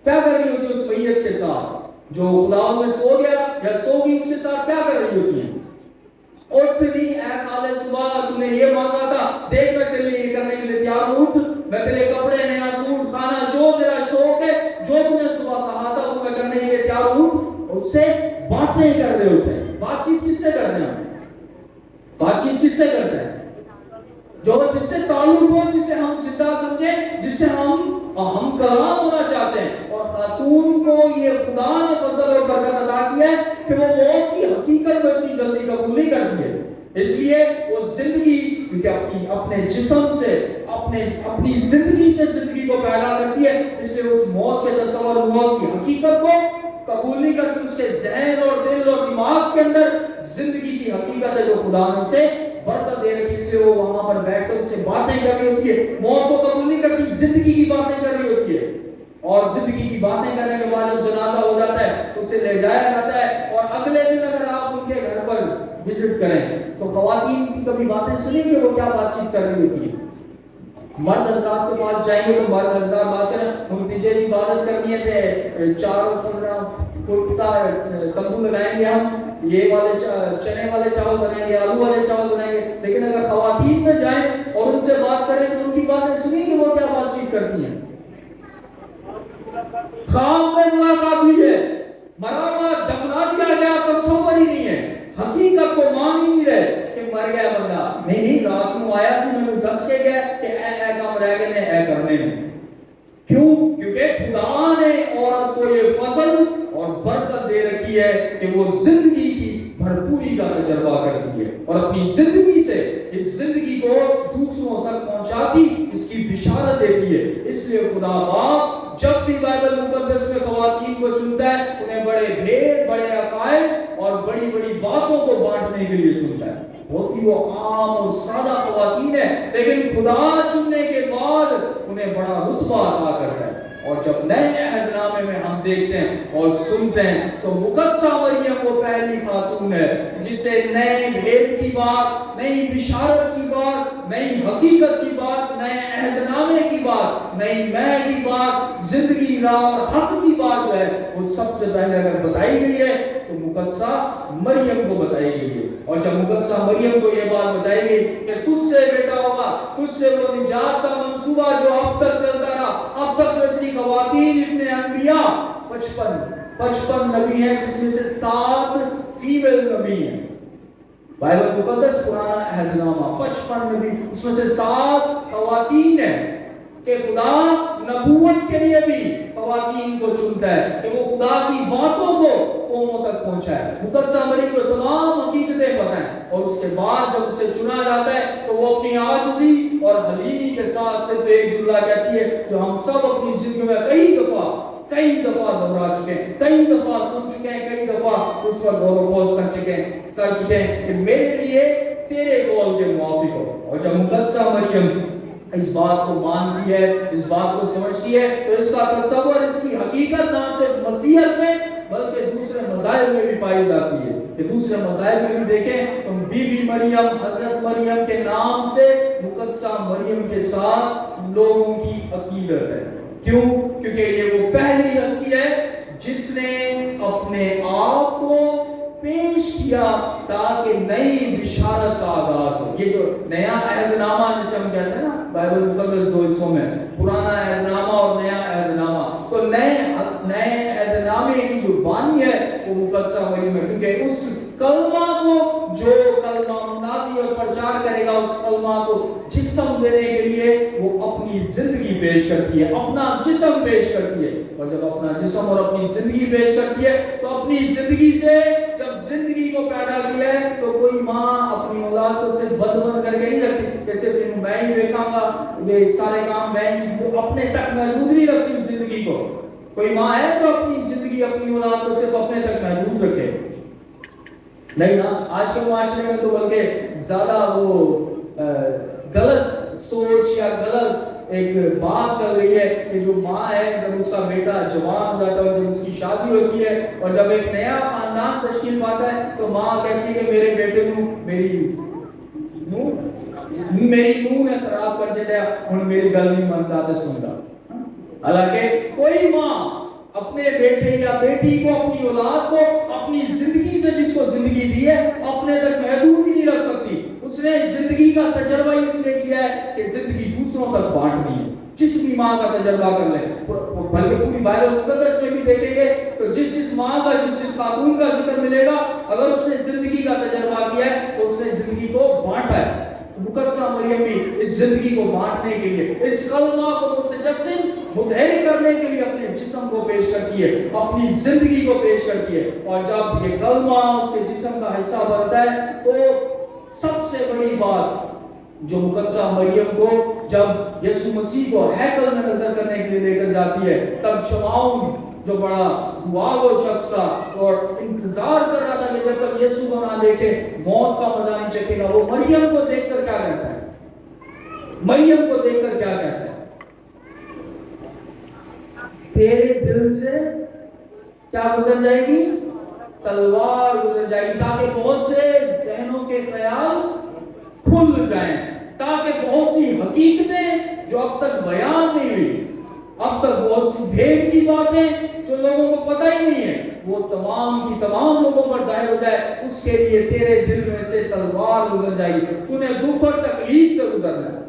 کیا کر رہی ہوتی ہے اس میت کے ساتھ جو خدا میں سو گیا یا سو گئی، اس کے ساتھ کیا کر رہی ہوتی ہیں؟ اٹھ نہیں اے خالد صبح، تو نے یہ مانگا تھا، دیکھ میں تیرے لیے یہ کرنے کے لیے تیار ہوں، اٹھ، میں تیرے کپڑے، نیا سوٹ، کھانا، جو تیرا شوق ہے، جو تو نے صبح کہا تھا وہ میں کرنے کے لیے تیار ہوں۔ اور اس سے باتیں کر رہے ہوتے ہیں۔ بات چیت کس سے کرتے ہیں؟ بات چیت کس سے کرتے ہیں؟ جو جس سے تعلق ہو، جسے ہم زندہ سمجھیں، جس سے ہم کلام ہونا چاہتے ہیں۔ اور خاتون کو یہ خدا نے فضل اور برکت عطا کیا ہے کہ وہ موت کی حقیقت کو اتنی جلدی قبول نہیں کرتی ہے، اس لیے وہ زندگی، کیونکہ اپنے جسم سے، اپنی زندگی سے زندگی کو پیدا کرتی ہے، اس لیے اس موت کے تصور، موت کی حقیقت کو قبول نہیں کرتی۔ اس کے ذہن اور دل اور دماغ کے اندر زندگی کی حقیقت ہے جو خدا نے اسے برکت دے رکھی، اس لیے وہ وہاں پر بیٹھ کر اس سے باتیں کر رہی ہوتی ہے، موت کو قبول نہیں کرتی، زندگی کی باتیں کر رہی ہوتی ہے۔ اور زندگی کی باتیں کرنے کے بعد جب جنازہ ہو جاتا ہے اسے لے جایا جاتا ہے، اور اگلے دن اگر آپ ان کے گھر پر وزٹ کریں تو خواتین کی کبھی باتیں سنیں گے وہ کیا بات چیت کر رہی ہوتی ہے؟ مرد حضرات کے پاس جائیں گے تو مرد حضرات بات کریں، ہم تجھے عبادت کرنی ہے، 4 15 فٹ کا تمبو لگائیں گے ہم، ये वाले चने वाले चावल बनाएंगे, आलू वाले चावल बनाएंगे, लेकिन अगर खवातीन में जाएं और उनसे बात करें तो उनकी बातें सुनिए वो क्या बातचीत करती हैं। ख्वाब में मुलाकात हुई है, मरा हुआ दफना दिया गया, तस्वर ही नहीं है, हकीकत को मान ही नहीं रहे कि मर गया बंदा। नहीं रात को आया सी मैंने दस के गया कि ए काम रह गए ने ए करने में। क्यों? क्योंकि खुदा ने औरत को ये फजल और बरकत दे रखी है कि वो जिंदगी की भरपूरी का तजर्बा करती है और अपनी जिंदगी से इस जिंदगी को दूसरों तक पहुंचाती, इसकी बिशारत देती है। इसलिए खुदा बाप जब भी बाइबल मुकद्दस में खवातीन को चुनता है, उन्हें बड़े भेद, बड़े अकायद और बड़ी बड़ी बातों को बांटने के लिए चुनता है। होती वो आम और सादा खवातीन है, लेकिन खुदा चुनने के बाद उन्हें बड़ा रुतबा अता करता है। और जब नए अहदनामे में हम देखते हैं और सुनते हैं तो मुकद्दसा मरियम वो पहली खातून है जिसे नए भेद की बात, नई बिशारत की बात, नई हकीकत की बात, नए अहदनामे की बात, नई मैं की बात, जिंदगी राह और हक की बात है वो सबसे पहले अगर बताई गई है तो मुकद्दसा मरियम को बताई गई है। और जब मुकद्दसा मरियम को यह बात बताई गई कि तुझसे बेटा होगा, तुझसे वो निजात का मंसूबा जो अब तक चलता रहा, अब तक जो इतनी खवातीन, इतने अंबिया, 55 नबी हैं जिसमें से 7 फीमेल नबी हैं। बाइबल मुकद्दस पुराना अहदनामा 55 नबी, उसमें से 7 खवातीन हैं कि खुदा नबूवत के लिए भी खवातीन को चुनता है कि वो खुदा की बातों को कौमों तक पहुंचाए। मुकद्दसा मरियम को तमाम हकीकतें पता है और उसके बाद जब उसे चुना जाता है तो वो अपनी आजिज़ी और हलीमी के साथ सिर्फ एक जुमला कहती है जो हम सब अपनी जिंदगी में कई दफा दोहरा चुके हैं, कई दफा सुन चुके हैं, कई दफा उस पर गौर कर चुके हैं कि मेरे लिए तेरे कौल के मुआफिक हो। और जब मुकद्दसा मरियम इस बात को मानती है, इस बात को समझती है, तो इसका तस्वर, इसकी हकीकत ना सिर्फ मसीहत में बल्कि दूसरे मज़ाहिब में भी पाई जाती है। कि दूसरे मज़ाहिब में भी देखें तो बीबी मरियम, हजरत मरियम के नाम से मुकद्दसा मरियम के साथ लोगों की अकीदत है। क्यों? क्योंकि ये वो पहली हस्ती है जिसने अपने आप को पेश किया ताकि नई बिशारत का आगाज हो। ये जो नया अहदनामा जिसे हम कहते हैं ना बाइबल मुकद्दस 2 हिस्सों में, पुराना अहदनामा और नया अहदनामा, तो नए अहदनामे की जो बानी है वो मुकद्दसा मरियम है। क्योंकि उस कलमा को जो कलमा मुनादी और प्रचार करेगा, उस कलमा को जिस्म देने के लिए वो अपनी जिंदगी पेश करती है, अपना जिस्म पेश करती है। और जब अपना जिस्म और अपनी जिंदगी पेश करती है तो अपनी जिंदगी से जब जिंदगी को पैदा किया है तो कोई माँ अपनी औलाद को सिर्फ बंद करके नहीं रखती कि सिर्फ मैं ही देखाऊंगा, ये सारे काम मैं ही, अपने तक महदूद नहीं रखती उस जिंदगी को। कोई माँ है तो अपनी जिंदगी, अपनी औलाद को सिर्फ अपने तक महदूद रखे? नहीं ना, आज के माशरे में तो बल्कि ज्यादा वो गलत सोच या गलत एक बात चल रही है कि जो माँ है जब उसका बेटा जवान हो जाता है, जब उसकी शादी होती है और जब एक नया खानदान तश्कील पाता है तो माँ कहती है कि मेरे बेटे को मेरी नूह ने खराब कर दिया, हुण मेरी गल नहीं मनता ते सुनता। हालांकि कोई माँ अपने बेटे या बेटी को, अपनी औलाद को अपनी जिंदगी से जिसको जिंदगी दी है अपने तक महदूद ही नहीं रख सकती। उसने जिंदगी का तजर्बा इसलिए किया है कि जिंदगी दूसरों तक बांटनी है। जिस भी माँ का तजर्बा कर ले, बल्कि पूरी बाइबल मुकद्दस में भी देखेंगे तो जिस माँ का, जिस खातून का जिक्र मिलेगा, अगर उसने जिंदगी का तजर्बा किया है तो उसने जिंदगी को बांटा है। मुकद्दसा मरियम भी इस जिंदगी को बांटने के लिए, इस कलमा को मुतजस्सिम मुतहरिक करने के लिए अपने जिस्म को पेश करती है, अपनी जिंदगी को पेश करती है। और जब ये कलमा उसके जिस्म का हिस्सा बनता है तो सबसे बड़ी बात जो मुकद्दसा मरियम को जब यीशु मसीह को हैकल में नजर करने के लिए लेकर जाती है, तब शमाउन जो बड़ा दुआगो शख्स था और इंतजार कर रहा था कि जब तक यीशु को ना देखे मौत का मजा नहीं चखेगा, वो मरियम को देखकर क्या कहता है? मरियम को देखकर क्या कहता है? तेरे दिल से क्या गुजर जाएगी? तलवार गुजर जाएगी, ताकि बहुत से जहनों के ख्याल खुल जाएं, ताकि बहुत सी हकीकतें जो अब तक बयान नहीं हुई, अब तक बहुत सी भेद की बातें जो लोगों को पता ही नहीं है, वो तमाम की तमाम लोगों पर जाहिर हो जाए, उसके लिए तेरे दिल में से तलवार गुजर जाएगी। तूने दुख और तकलीफ से गुजरना है।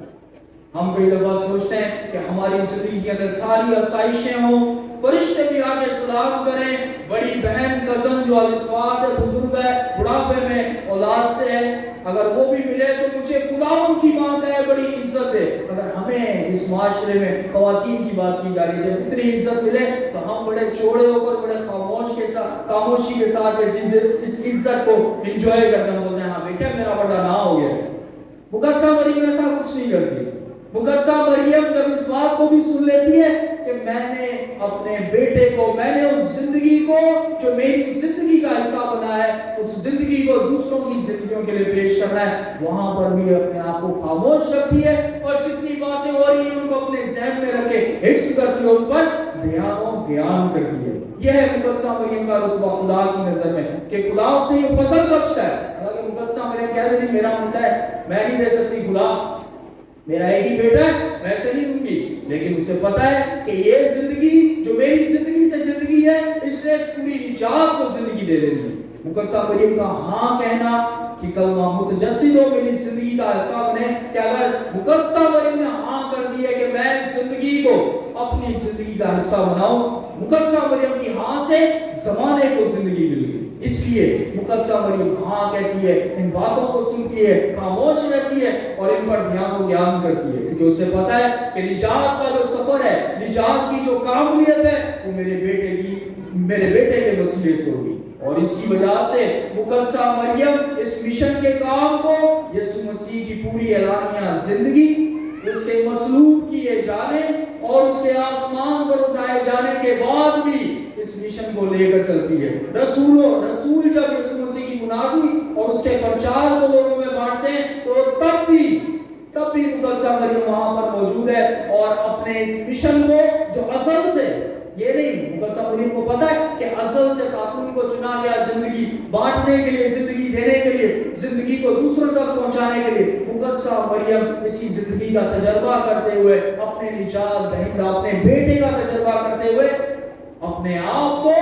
हम कई दफा सोचते हैं कि हमारी जिंदगी के अंदर सारी आसाइशें हों, फरिश्ते भी आके सलाम करें, बड़ी बहन कजन जो अलिस्वाद है, बुजुर्ग है, बुढ़ापे में औलाद से है, अगर वो भी मिले तो मुझे खुदावन की बात है, बड़ी इज्जत है। अगर हमें इस माशरे में खवातीन की बात की जा रही है, जब इतनी इज्जत मिले तो हम बड़े चौड़े होकर बड़े खामोशी के साथ इस इज्जत को एंजॉय करना बोलते हैं, हाँ बेटा मेरा बड़ा ना हो गया। मुकद्दसा मरियम ऐसा कुछ नहीं करती। मुकद्दसा मरियम जब इस बात को भी सुन लेती है कि मैंने अपने बेटे को, मैंने उस जिंदगी को जो मेरी जिंदगी का हिस्सा बना है, उस जिंदगी को दूसरों की जिंदगियों के लिए पेश करना है, वहां पर भी अपने आप को खामोश रखती है और जितनी बातें हो रही है उनको अपने जहन में रख के हिफ्ज करती है, उन पर ध्यान करती है। यह है मुकद्दसा मरियम का रुतबा खुदा की नजर में कि खुदा उससे ये फसल बख्शता है। हालांकि मुकद्दसा मरियम कह रही थी मेरा मुंडा है, मैं नहीं दे सकती खुदा, मेरा एक ही बेटा है, मैं ऐसे नहीं दूंगी, लेकिन उसे पता है कि ये जिंदगी जो मेरी जिंदगी से जिंदगी है, इससे पूरी निजात को जिंदगी दे देगी। मुकद्दसा मरियम का हाँ कहना कि कलमा मुतजस्सिद हो मेरी जिंदगी का हिस्सा बने, कि अगर मुकद्दसा मरियम ने हाँ कर दी है कि मैं इस जिंदगी को अपनी जिंदगी का हिस्सा बनाऊं, मुकद्दसा मरियम की हाँ से जमाने को जिंदगी मिल गई। इसलिए मुकद्दसा मरियम हाँ कहती है, इन बातों को सुनती है, खामोश रहती है और इन पर ध्यान करती है, क्योंकि उसे पता है कि निजात का जो सफर है, निजात की जो काबिलियत है, वो मेरे बेटे के वसीले से होगी। और इसी वजह से मुकद्दसा मरियम इस मिशन के काम को, यीशु मसीह की पूरी एलानिया जिंदगी, उसके मसलूब किए जाने और उसके आसमान पर उठाए जाने के बाद भी इस मिशन को लेकर चलती है। रसूल जब यीशु मसीह की मुनादी और उसके प्रचार को लोगों में बांटते हैं, तो तब भी मुकद्दसा मरियम वहां पर मौजूद है और अपने इस मिशन को जो असल से, ये नहीं, मुकद्दसा मरियम को पता है कि असल से खातून को चुना गया जिंदगी बांटने के लिए, जिंदगी देने के लिए, जिंदगी को दूसरों तक पहुंचाने के लिए। मुकद्दसा मरियम इसी जिंदगी का तजर्बा करते हुए, अपने निजात दहिंदा अपने बेटे का तजर्बा करते हुए, अपने आप को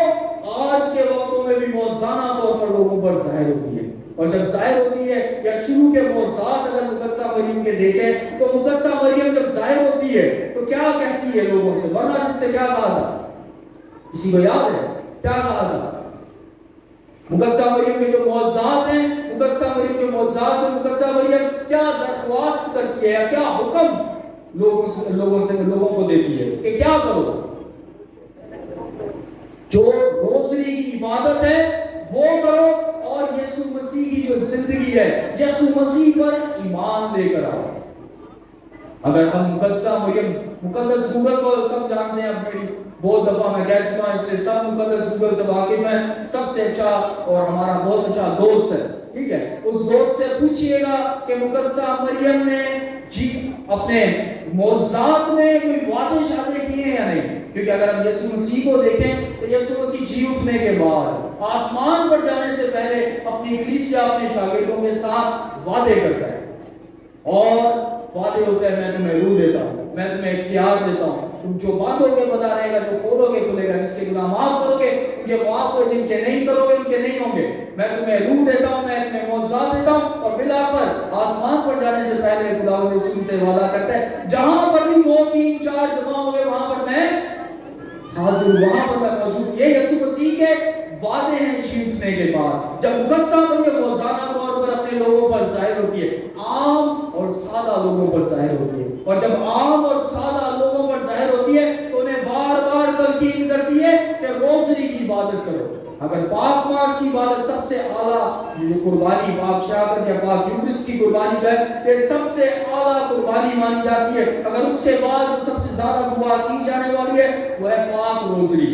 आज के वक्तों में भी मौजूदा तौर पर लोगों पर जाहिर होती है। और जब जाहिर होती है, या शुरू के मौजूदात अगर मुकद्दसा मरियम के देखें, तो मुकद्दसा मरियम जब जाहिर होती है तो क्या कहती है लोगों से, वरना जिससे क्या कहा था, किसी को याद है क्या कहा था? मुकद्दसा मरियम के जो मौजूदात हैं, मुकद्दसा मरियम के मौजूदात में मुकद्दसा मरियम क्या दरख्वास्त करती है या क्या हुक्म लोगों को देती है कि क्या करो? जो रोज़री की इबादत है वो करो और यीशु मसीह की जो जिंदगी है, यीशु मसीह पर ईमान लेकर आओ। अगर हम मुकद्दसा मरियम, मुकद्दस गूगल को सब जानते हैं, मेरी बहुत दफा मैं कह चुका हूं, इससे सब मुकद्दस गूगल से वाकिफ हैं, सबसे अच्छा और हमारा बहुत अच्छा दोस्त है, ठीक है। उस दोस्त से पूछिएगा कि मुकद्दसा मरियम ने जी अपने मौजूदात में कोई वादे शादे किए या नहीं, क्योंकि अगर हम यीशु मसीह को देखें तो यीशु मसीह जी उठने के बाद आसमान पर जाने से पहले अपनी कलीसिया, अपने शागिर्दों के साथ वादे करता है, और वादे होते हैं मैं तुम्हें रूह देता हूँ, मैं तुम्हें इख्तियार देता हूँ, तुम जो बांधोगे बंधा रहेगा, जो खोलोगे खुलेगा, जिसके गुनाह माफ करोगे उनके माफ हो, जिनके नहीं करोगे उनके नहीं होंगे, मैं तुम्हें रूह देता हूँ, मैं तुम्हें मौजूदा देता हूँ। और मिलाकर आसमान पर जाने से पहले खुदावंद यीशु से वादा करता है, जहां पर भी 2, 3, 4 जमा होंगे वहां पर मैं हाजिर, वहां पर मैं मौजूद। ये यीशु मसीह के वादे हैं जी उठने के बाद। जब मुकद्दसा मरियम रोजाना तौर पर अपने लोगों पर जाहिर होती है, आम और सादा लोगों पर जाहिर होती है, और जब आम और सादा लोगों पर जाहिर होती है तो उन्हें बार बार तलकीन करती है कि रोज़री की इबादत करो। अगर पाक मास की इबादत सबसे आला जो कुर्बानी, पाक शाकत या पाक यूक्रिस्ट की कुर्बानी जो है, ये सबसे आला कुर्बानी मानी जाती है, अगर उसके बाद जो सबसे ज्यादा दुआ की जाने वाली है वो है पाक रोज़री।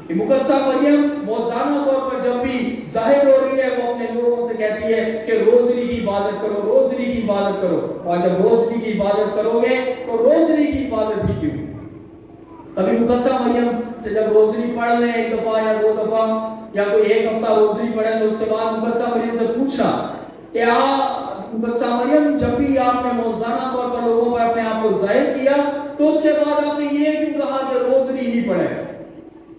मुकद्दसा मरियम मौजूदा तौर पर जब भी जाहिर हो रही है, वो अपने लोगों से कहती है कि रोज़री की इबादत करो, रोज़री की इबादत करो। और जब रोज़री की इबादत करोगे तो रोज़री की इबादत भी क्यों? कभी मुकद्दसा मरियम से जब रोज़री पढ़ लें 1 दफा या 2 दफा या कोई 1 हफ्ता रोज़री पढ़ें, तो उसके बाद मुकद्दसा मरियम से पूछना कि मुकद्दसा मरियम जब भी आपने मौजूदा तौर पर लोगों पर अपने आप को जाहिर किया, तो उसके बाद आपने ये क्यों कहा कि रोज़री ही पढ़े?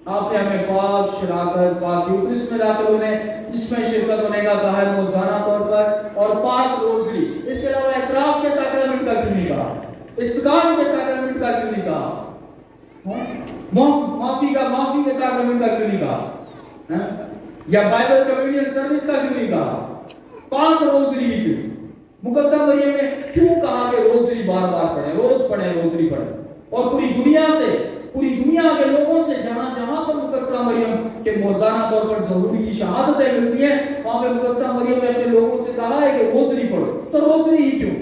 आपने हमें पाक پاک شراکت پاک یوکرس میں داخل ہونے اس میں شرکت ہونے کا کہا ہے موزانہ طور پر، اور پاک روزری، اس کے علاوہ اعتراف کے ساکرامنٹ کا کیوں نہیں کہا، استقامت کے ساکرامنٹ کا کیوں نہیں کہا، معافی کے ساکرامنٹ کا کیوں نہیں کہا، یا بائبل کمیونین سروس کا کیوں نہیں کہا، پاک روزری کیوں، مقدسہ مریم نے کیوں کہا کہ روزری بار بار پڑھیں، روز پڑھیں، روزری پڑھیں، اور پوری دنیا کے لوگوں سے جہاں جہاں پر مقدسہ مریم کے موزانہ طور پر ظہور کی شہادتیں ملتی ہیں وہاں پہ مقدسہ مریم نے اپنے لوگوں سے کہا ہے کہ روزری پڑھو، تو روزری ہی کیوں،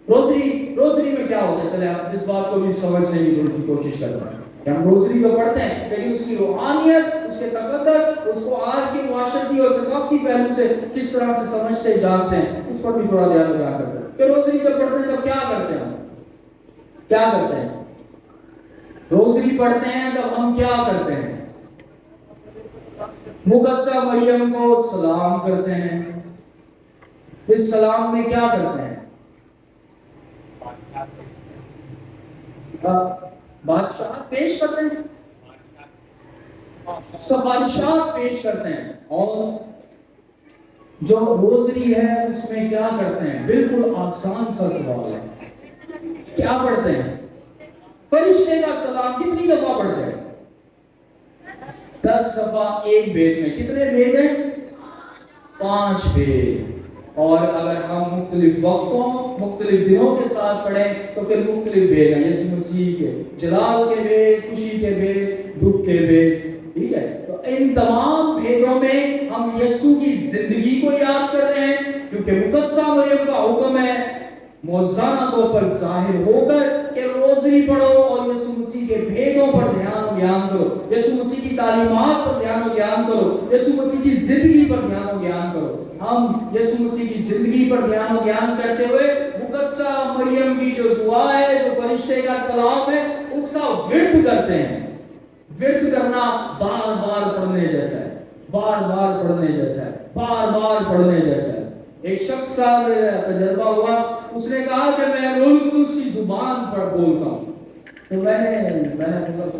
روزری میں کیا ہوتا ہے؟ چلے آپ اس بات کو بھی سمجھنے کی تھوڑی سی کوشش کرتے ہیں کہ ہم روزری تو پڑھتے ہیں لیکن اس کی روحانیت، اس کے تقدس، اس کو آج کی معاشرتی اور ثقافتی پہلو سے کس طرح سے سمجھتے جانتے ہیں، اس پر بھی تھوڑا دھیان دیا کرتے ہیں کہ روزری جب پڑھتے ہیں تب کیا کرتے ہیں، کیا کرتے ہیں، روزری پڑھتے ہیں تب ہم کیا کرتے ہیں، مقدسہ مریم کو سلام کرتے ہیں، اس سلام میں کیا کرتے ہیں، بادشاہ پیش کرتے ہیں، سفارشات پیش کرتے ہیں، اور جو روزری ہے اس میں کیا کرتے ہیں، بالکل آسان سا سوال ہے، کیا پڑھتے ہیں، فرشتے کا سلام کتنی دفعہ پڑھتے ہیں، 10 دفعہ ایک بیت میں، کتنے بیت ہیں، 5 بیت، اور اگر ہم مختلف وقتوں مختلف دنوں کے ساتھ پڑھیں تو پھر مختلف بیت ہیں، یسوع مسیح کے جلال کے بیت، خوشی کے بیت، دکھ کے بیت، ٹھیک ہے، تو ان تمام بھیدوں میں ہم یسوع کی زندگی کو یاد کر رہے ہیں کیونکہ مقدسہ مریم کا حکم ہے موزانہ طور پر ظاہر ہو کر کہ روزری پڑھو اور یسوع مسیح کے بھیدوں پر دھیان و گیان کرو، یسوع مسیح کی تعلیمات پر دھیان و گیان کرو، یسوع مسیح کی زندگی پر دھیان و گیان کرو۔ ہم یسوع مسیح کی زندگی پر دھیان و گیان کرتے ہوئے مقدسہ مریم کی جو دعا ہے، جو فرشتے کا سلام ہے، اس کا ورد کرتے ہیں۔ ورد کرنا بار بار پڑھنے جیسا ہے، بار بار پڑھنے جیسا ہے، بار بار پڑھنے جیسا ہے۔ ایک شخص کا تجربہ ہوا، اس نے کہا کہ میں روح القدس کی زبان پر بولتا ہوں، تو میں نے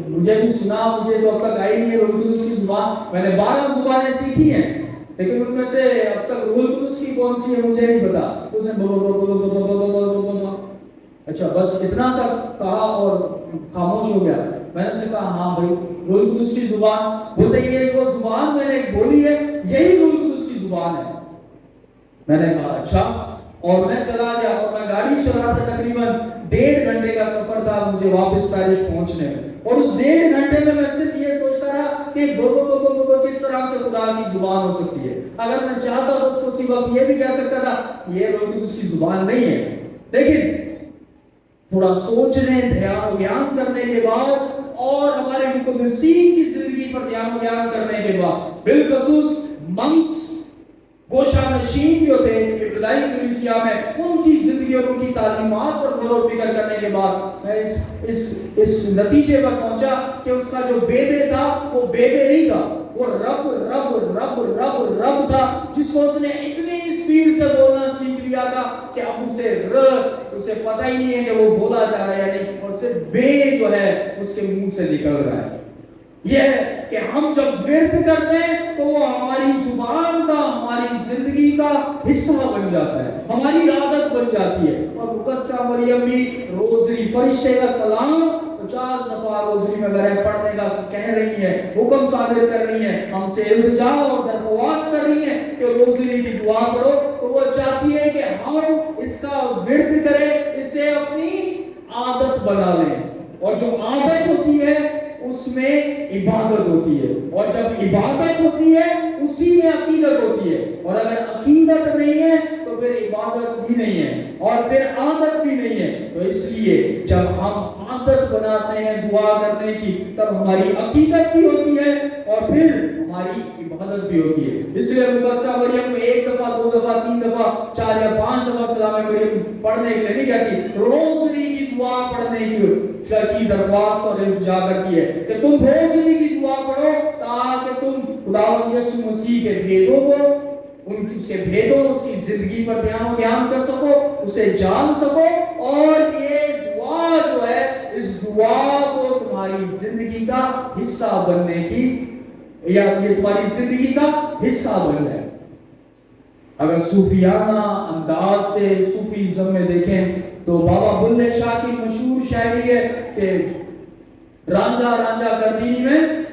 مجھے بھی سنا، مجھے تو اب تک آئی نہیں ہے روح القدس کی زبان، میں نے 12 زبانیں سیکھی ہیں لیکن ان میں سے اب تک روح القدس کی کون سی ہے مجھے نہیں پتا۔ اس نے اچھا بس اتنا سا کہا اور خاموش ہو گیا۔ میں نے اس سے کہا ہاں بھائی روح القدس کی زبان، بولتے یہ جو زبان میں نے بولی ہے یہی روح القدس کی زبان ہے۔ میں نے کہا اچھا، اور میں چلا گیا اور میں گاڑی چلا رہا تھا، تقریباً 1.5 گھنٹے کا سفر تھا مجھے واپس پیرس پہنچنے میں، اور اس 1.5 گھنٹے میں صرف یہ سوچتا رہا کہ کس طرح سے خدا کی زبان ہو سکتی ہے۔ اگر میں چاہتا تو اس کو اسی وقت یہ بھی کہہ سکتا تھا یہ روح القدس کی زبان نہیں ہے، لیکن تھوڑا سوچنے، دھیان و گیان کرنے کے بعد اور ہمارے مقدسین کی زندگی پر دھیان و گیان کرنے کے بعد، بالخصوص منکس گوشہ نشین جو تھے ابتدائی کلیسیا میں، ان کی زندگی اور ان کی تعلیمات پر غور و فکر کرنے کے بعد میں اس نتیجے پر پہنچا کہ اس کا جو بیبے تھا وہ بیبے نہیں تھا، وہ رب رب رب رب رب تھا، جس کو اس نے اتنی اسپیڈ سے بولنا سیکھ لیا تھا کہ اب اسے پتہ ہی نہیں ہے کہ وہ بولا جا رہا ہے یا نہیں، اور صرف بے جو ہے اس کے منہ سے نکل رہا ہے۔ یہ ہے کہ ہم جب ورد کرتے ہیں تو وہ ہماری زبان کا، ہماری زندگی کا حصہ بن جاتا ہے، ہماری عادت بن جاتی ہے۔ اور مقدسہ مریم بھی روزری، فرشتے کا سلام 50 دفعہ روزری میں غیرہ پڑھنے کا کہہ رہی ہے، حکم صادر کر رہی ہے، ہم سے التجا اور درخواست کر رہی ہے کہ روزری کی دعا پڑھو، تو وہ چاہتی ہے کہ ہم اس کا ورد کریں، اسے اپنی عادت بنا لیں، اور جو عادت ہوتی ہے اس میں عبادت ہوتی ہے، اور جب عبادت ہوتی ہے اسی میں عقیدت ہوتی ہے، اور اگر عقیدت نہیں ہے تو پھر عبادت بھی نہیں ہے اور پھر عادت بھی نہیں ہے۔ تو اس لیے جب ہم عادت بناتے ہیں دعا کرنے کی تب ہماری عقیدت بھی ہوتی ہے اور پھر ہماری عبادت بھی ہوتی ہے۔ اس لیے مقدسہ مریم کو 1 دفعہ 2 دفعہ 3 دفعہ 4 یا 5 دفعہ سلام مریم پڑھنے کے لیے نہیں کہتی، روزری کی دعا پڑھنے کی درخواست اور التجا کرتی ہے کہ تم روزری کی دعا پڑھو تاکہ تم خداوند یسوع مسیح کے بھیدوں کو، اس کے بھیدوں، اس کی زندگی پر دھیان و گیان کر سکو، اسے جان سکو، اور یہ دعا جو ہے اس دعا کو تمہاری زندگی کا حصہ بننے کی या ये तुम्हारी जिंदगी का हिस्सा बन जाए। अगर सूफियाना अंदाज से सूफीज़म में देखें तो बाबा बुल्ले शाह की मशहूर शायरी है कि रांझा रांझा करदीनी में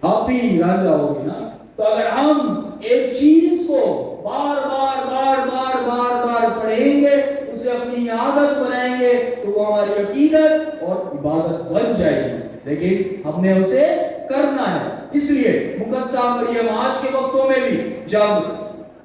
आप ही रांझा होगी ना। तो अगर हम एक चीज को बार बार बार बार बार बार पढ़ेंगे, उसे अपनी आदत बनाएंगे, तो वो हमारी अकीदत और इबादत बन जाएगी। लेकिन हमने उसे करना है। इसलिए मुकद्दसा मरियम आज के वक्तों में भी जब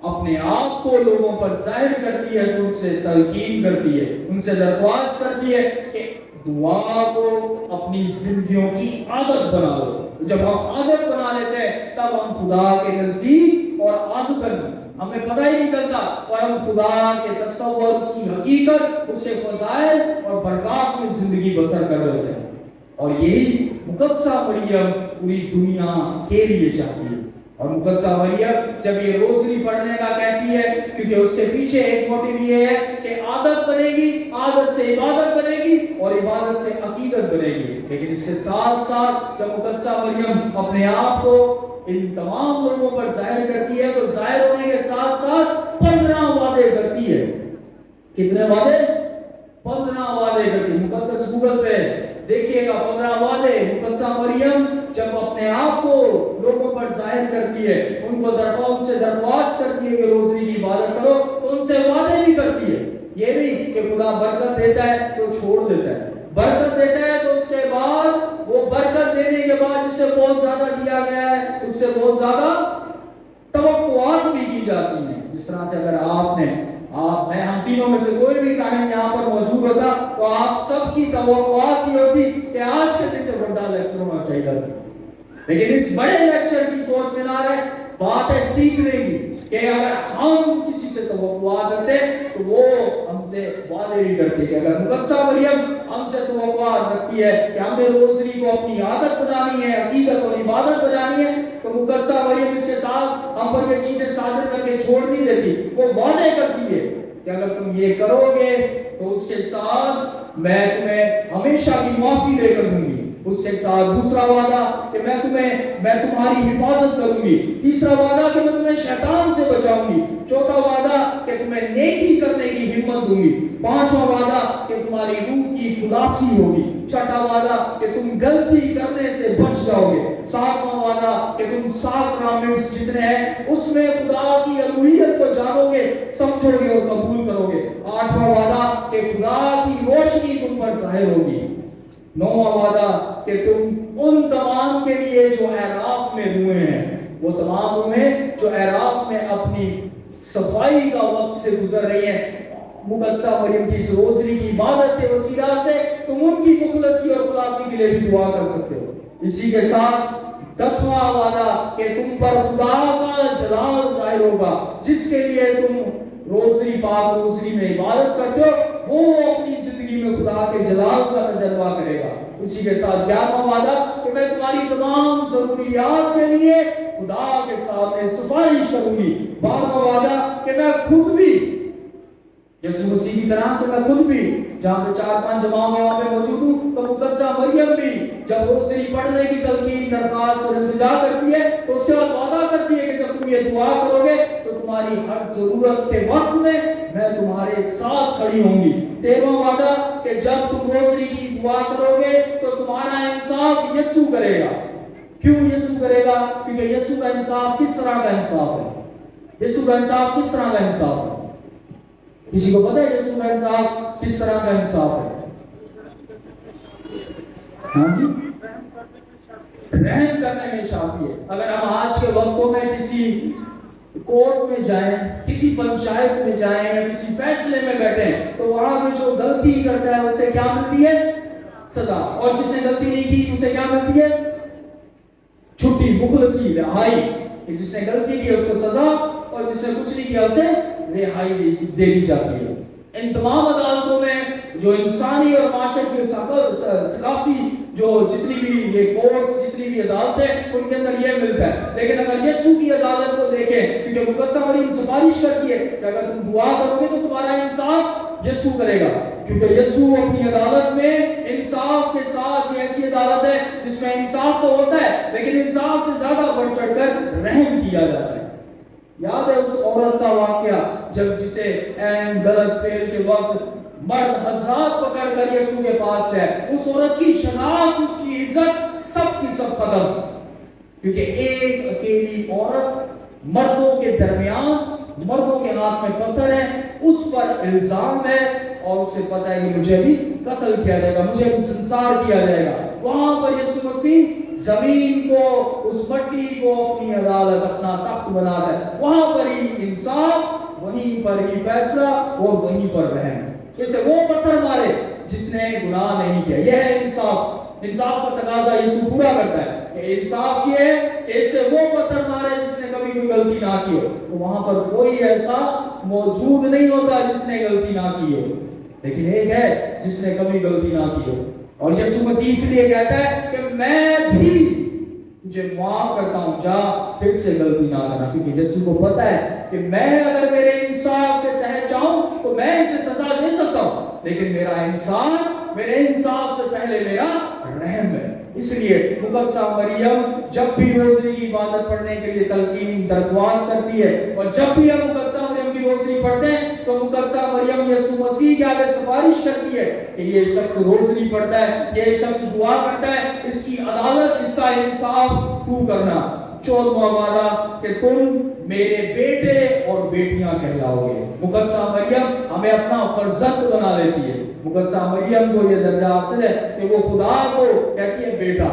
अपने आप को लोगों पर जाहिर करती है तो उनसे तलकीन करती है, उनसे दरख्वास्त करती है कि दुआ को अपनी जिंदगियों की आदत बना लो। जब हम आदत बना लेते हैं तब हम खुदा के नजदीक और आदतन हमें पता ही नहीं चलता और हम खुदा के तसव्वुर, उसकी हकीकत, उसके फज़ाइल और बरकत में जिंदगी बसर कर रहे होते हैं। और यही मुकद्दसा मरियम पूरी दुनिया के लिए चाहती है। और मुकद्दसा मरियम जब ये रोज़री पढ़ने का कहती है, क्योंकि उसके पीछे एक मोटिव ये है कि आदत बनेगी, आदत से इबादत बनेगी और इबादत से अकीदत बनेगी। लेकिन इसके साथ साथ जब मुकद्दसा मरियम अपने आप को इन तमाम लोगों पर जाहिर करती है तो जाहिर होने के साथ साथ 15 वादे करती है। कितने वादे? 15 वादे करती है। मुकद्दस गूगल पे देखिएगा 15 वादे। मुकद्दसा मरियम जब अपने आप को लोगों पर जाहिर करती है, उनसे दरख्वास्त करती है कि रोज़री की इबादत करो, तो उनसे वादे भी करती है। ये नहीं कि खुदा बरकत देता है तो छोड़ देता है, बरकत देता है तो उसके बाद वो बरकत देने के बाद जिससे बहुत ज्यादा दिया गया है उससे बहुत ज्यादा तवक्कुआत भी की जाती हैं। जिस तरह से अगर मैं हम तीनों में से कोई भी काहिन यहाँ पर मौजूद होता तो आप सबकी तवक्कुआत ये होती कि आज के दिन तो बड़ा लेक्चर होना चाहिए। लेकिन इस बड़े लेक्चर की सोच में ना रहे, बात है सीखने की कि अगर हम किसी से तवक्कुआत करते तो वो हमसे वादे नहीं करते। कि अगर मुकद्दसा मरियम हमसे तवक्कुआत रखती है कि हमने रोज़री को अपनी आदत बनानी है, अकीदत और इबादत बनानी है, तो मुकद्दसा मरियम इसके साथ हम पर ये चीजें साझा करके छोड़ नहीं देती। वो वादे करती है कि अगर तुम ये करोगे तो उसके साथ मैं तुम्हें हमेशा की माफी देकर दूंगी। उसके साथ दूसरा वादा कि मैं तुम्हारी हिफाजत करूंगी। तीसरा वादा कि मैं तुम्हें शैतान से बचाऊंगी। चौथा वादा कि तुम्हें नेकी करने की हिम्मत दूंगी। पांचवा वादा कि तुम्हारी रूह की खुलासी होगी। छठा वादा कि तुम गलती करने से बच जाओगे। सातवां वादा कि तुम 7 कमांडमेंट्स जितने हैं उसमें खुदा की अलूहियत को जानोगे, समझोगे और कबूल करोगे। आठवां वादा कि खुदा की रोशनी तुम पर जाहिर होगी। 9वां वादा कि तुम उन तमाम के लिए जो एराफ में हुए हैं, वो तमाम हुए जो एराफ में अपनी सफाई का वक्त से गुजर रही हैं, मुकद्दसा मरियम की इस रोज़री की इबादत के वसीला से तुम उनकी मुखलसी और खुलासी के लिए भी दुआ कर सकते हो। इसी के साथ 10वां वादा कि तुम पर खुदा का जलाल जाहिर होगा। जिसके लिए तुम रोज़री पाक रोज़री में इबादत करते हो वो अपनी जिंदगी में खुदा के जलाल का तजर्बा करेगा। उसी के साथ 11वां वादा कि मैं तुम्हारी तमाम जरूरियात के लिए खुदा के सामने सिफारिश करूंगी। 12वां वादा कि मैं खुद भी यीशु मसीह की तरह कि मैं खुद भी जहाँ पे 4-5 जमाओं में वहाँ पे मौजूद हूँ, तो मुकद्दसा मरियम भी जब रोज़री पढ़ने की तलकीन दरख्वास्त और इल्तिजा करती है तो उसके बाद वादा करती है कि जब तुम ये दुआ करोगे तो तुम्हारी हर जरूरत के वक्त में मैं तुम्हारे साथ खड़ी होंगी। 13वां वादा कि जब तुम रोज़री की दुआ करोगे तो तुम्हारा इंसाफ यीशु करेगा। क्यों यीशु करेगा? क्योंकि यीशु का इंसाफ किस तरह का इंसाफ है? यीशु का इंसाफ किस तरह का इंसाफ है? किसी को पता है यीशु का इंसाफ किस तरह का इंसाफ है? हाँ जी, रहम करने में शाफी है। अगर हम आज के वक्तों में किसी कोर्ट में जाएं, किसी पंचायत में जाएं या किसी फैसले में बैठे तो वहां पे जो गलती करता है उसे क्या मिलती है? सजा। और जिसने गलती नहीं की उसे क्या मिलती है? छुट्टी, मुखलसी, रिहाई। जिसने गलती की उसको सजा और जिसने कुछ नहीं किया उसे रिहाई दे दी जाती है। इन तमाम अदालतों में जो इंसानी और माशरती सकाफी जो जितनी भी ये कोर्ट्स, जितनी भी अदालतें, उनके अंदर ये मिलता है। लेकिन अगर यीशु की अदालत को देखें, क्योंकि मुकद्दसा मरियम सिफारिश करती है कि अगर तुम दुआ करोगे तो तुम्हारा इंसाफ यीशु करेगा, क्योंकि यीशु अपनी अदालत में इंसाफ के साथ, ये ऐसी अदालत है जिसमें इंसाफ तो होता है लेकिन इंसाफ से ज्यादा बढ़ चढ़कर रहम किया जाता है। याद है उस औरत का वाकया जब जिसे ऐन गलत फेल के वक्त मर्द हजरात पकड़कर यीशु के पास गए, उस औरत की शनाख्त, उसकी इज्जत सब की सब खत्म, क्योंकि एक अकेली औरत मर्दों के दरमियान, मर्दों के हाथ में पत्थर है, उस पर इल्जाम है और उसे पता है कि मुझे भी कत्ल किया जाएगा, मुझे भी संसार किया जाएगा। वहां पर यीशु मसीह जमीन को, उस मट्टी को अपनी अदालत, अपना तख्त बनाता है। वहां पर ही इंसाफ, वहीं पर ही फैसला और वहीं पर रहम। इसे वो पत्थर मारे जिसने गुनाह नहीं किया, यह है इंसाफ। इंसाफ का तकाजा यीशु पूरा करता है। इंसाफ ये है कि इससे वो पत्थर मारे जिसने कभी कोई गलती ना की हो। तो वहां पर कोई ऐसा मौजूद नहीं होता जिसने गलती ना की हो, लेकिन एक है जिसने कभी गलती ना की हो। और यीशु मसीह इसलिए कहता है कि मैं भी तुझे माफ करता हूं, जा फिर से गलती ना करना, क्योंकि यीशु को पता है कि मैं अगर मेरे इंसाफ के तहत जाऊं तो मैं इसे सजा दे सकता हूं, लेकिन मेरा इंसाफ, मेरे इंसाफ से पहले मेरा रहम है। इसलिए मुकद्दसा मरियम जब भी रोज़ी की इबादत पढ़ने के लिए तलकीन दरख्वास्त करती है, और जब भी हम मुकद्दसा मरियम की रोज़ी पढ़ते हैं तो मुकद्दसा मरियम यीशु मसीह के आगे सिफारिश करती है कि ये शख्स रोज़ी पढ़ता है, ये शख्स दुआ करता है, इसकी अदालत, इसका इंसाफ तू करना। 14वां वादा कि तुम मेरे बेटे और बेटियां कहलाओगे। मुकद्दसा मरियम हमें अपना फर्जंद बना लेती है। मुकद्दसा मरियम को यह दर्जा हासिल है कि वो खुदा को कहती है बेटा,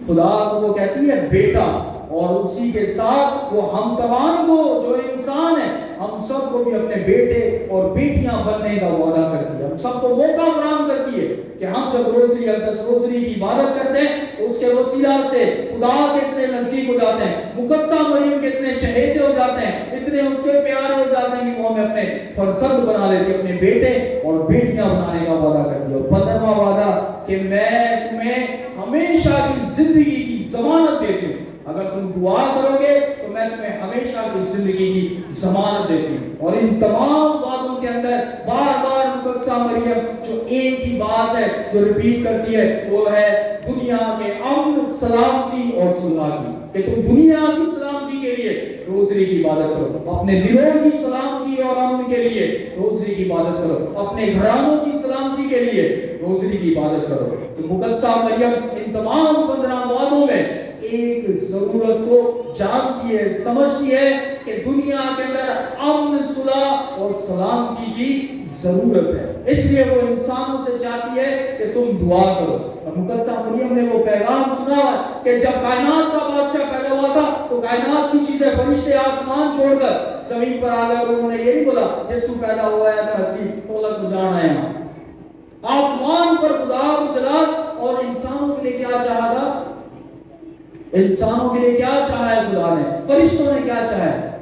खुदा को वो कहती है बेटा, और उसी के साथ वो हम तमाम को, जो इंसान है, हम सबको भी अपने बेटे और बेटियां बनने का वादा करती है। हम सबको मौका फराहम करती है कि हम जब रोज़ी अक़दस रोज़ी की इबादत करते हैं तो उसके वसीला से खुदा के इतने नजदीक हो जाते हैं, मुकद्दसा मरियम के इतने चहेते हो जाते हैं, इतने उसके प्यारे हो जाते हैं कि वो हमें अपने फर्जंद बना लेती है, अपने बेटे और बेटियां बनाने का वादा करती है। और 15वां वादा कि मैं तुम्हें हमेशा की जिंदगी की जमानत देती हूँ। अगर तुम दुआ करोगे तो मैं तुम्हें हमेशा की जिंदगी की जमानत देती हूँ। और इन तमाम बातों के अंदर बार बार मुकद्दसा मरियम जो एक ही बात है जो रिपीट करती है, वो है दुनिया के अमन, सलामती और सुलह की, कि तुम दुनिया की सलामती के लिए रोज़ी की इबादत करो, अपने दिलों की सलामती और अमन के लिए रोज़ी की इबादत करो, अपने घरानों की सलामती के लिए रोज़ी की इबादत करो। तो मुकद्दसा मरियम इन तमाम 15 वादों में एक जरूरत को जानती है, समझती है कि दुनिया के अंदर अमन, सुलह और सलामती की जरूरत है। इसलिए वो इंसानों से चाहती है कि तुम दुआ करो। और मुकद्दसा मरियम ने वो पैगाम सुना कि जब कायनात का बादशाह पैदा हुआ था तो कायनात की चीजें, फरिश्ते आसमान छोड़कर जमीन पर आ गए और उन्होंने ये नहीं बोला यीशु पैदा हुआ है तो हसी तोलक गुजारना है। आसमान पर खुदा को चला और इंसानों के लिए क्या चाहा था? इंसानों के लिए क्या चाहा है खुदा ने? फरिश्तों ने क्या चाहा है?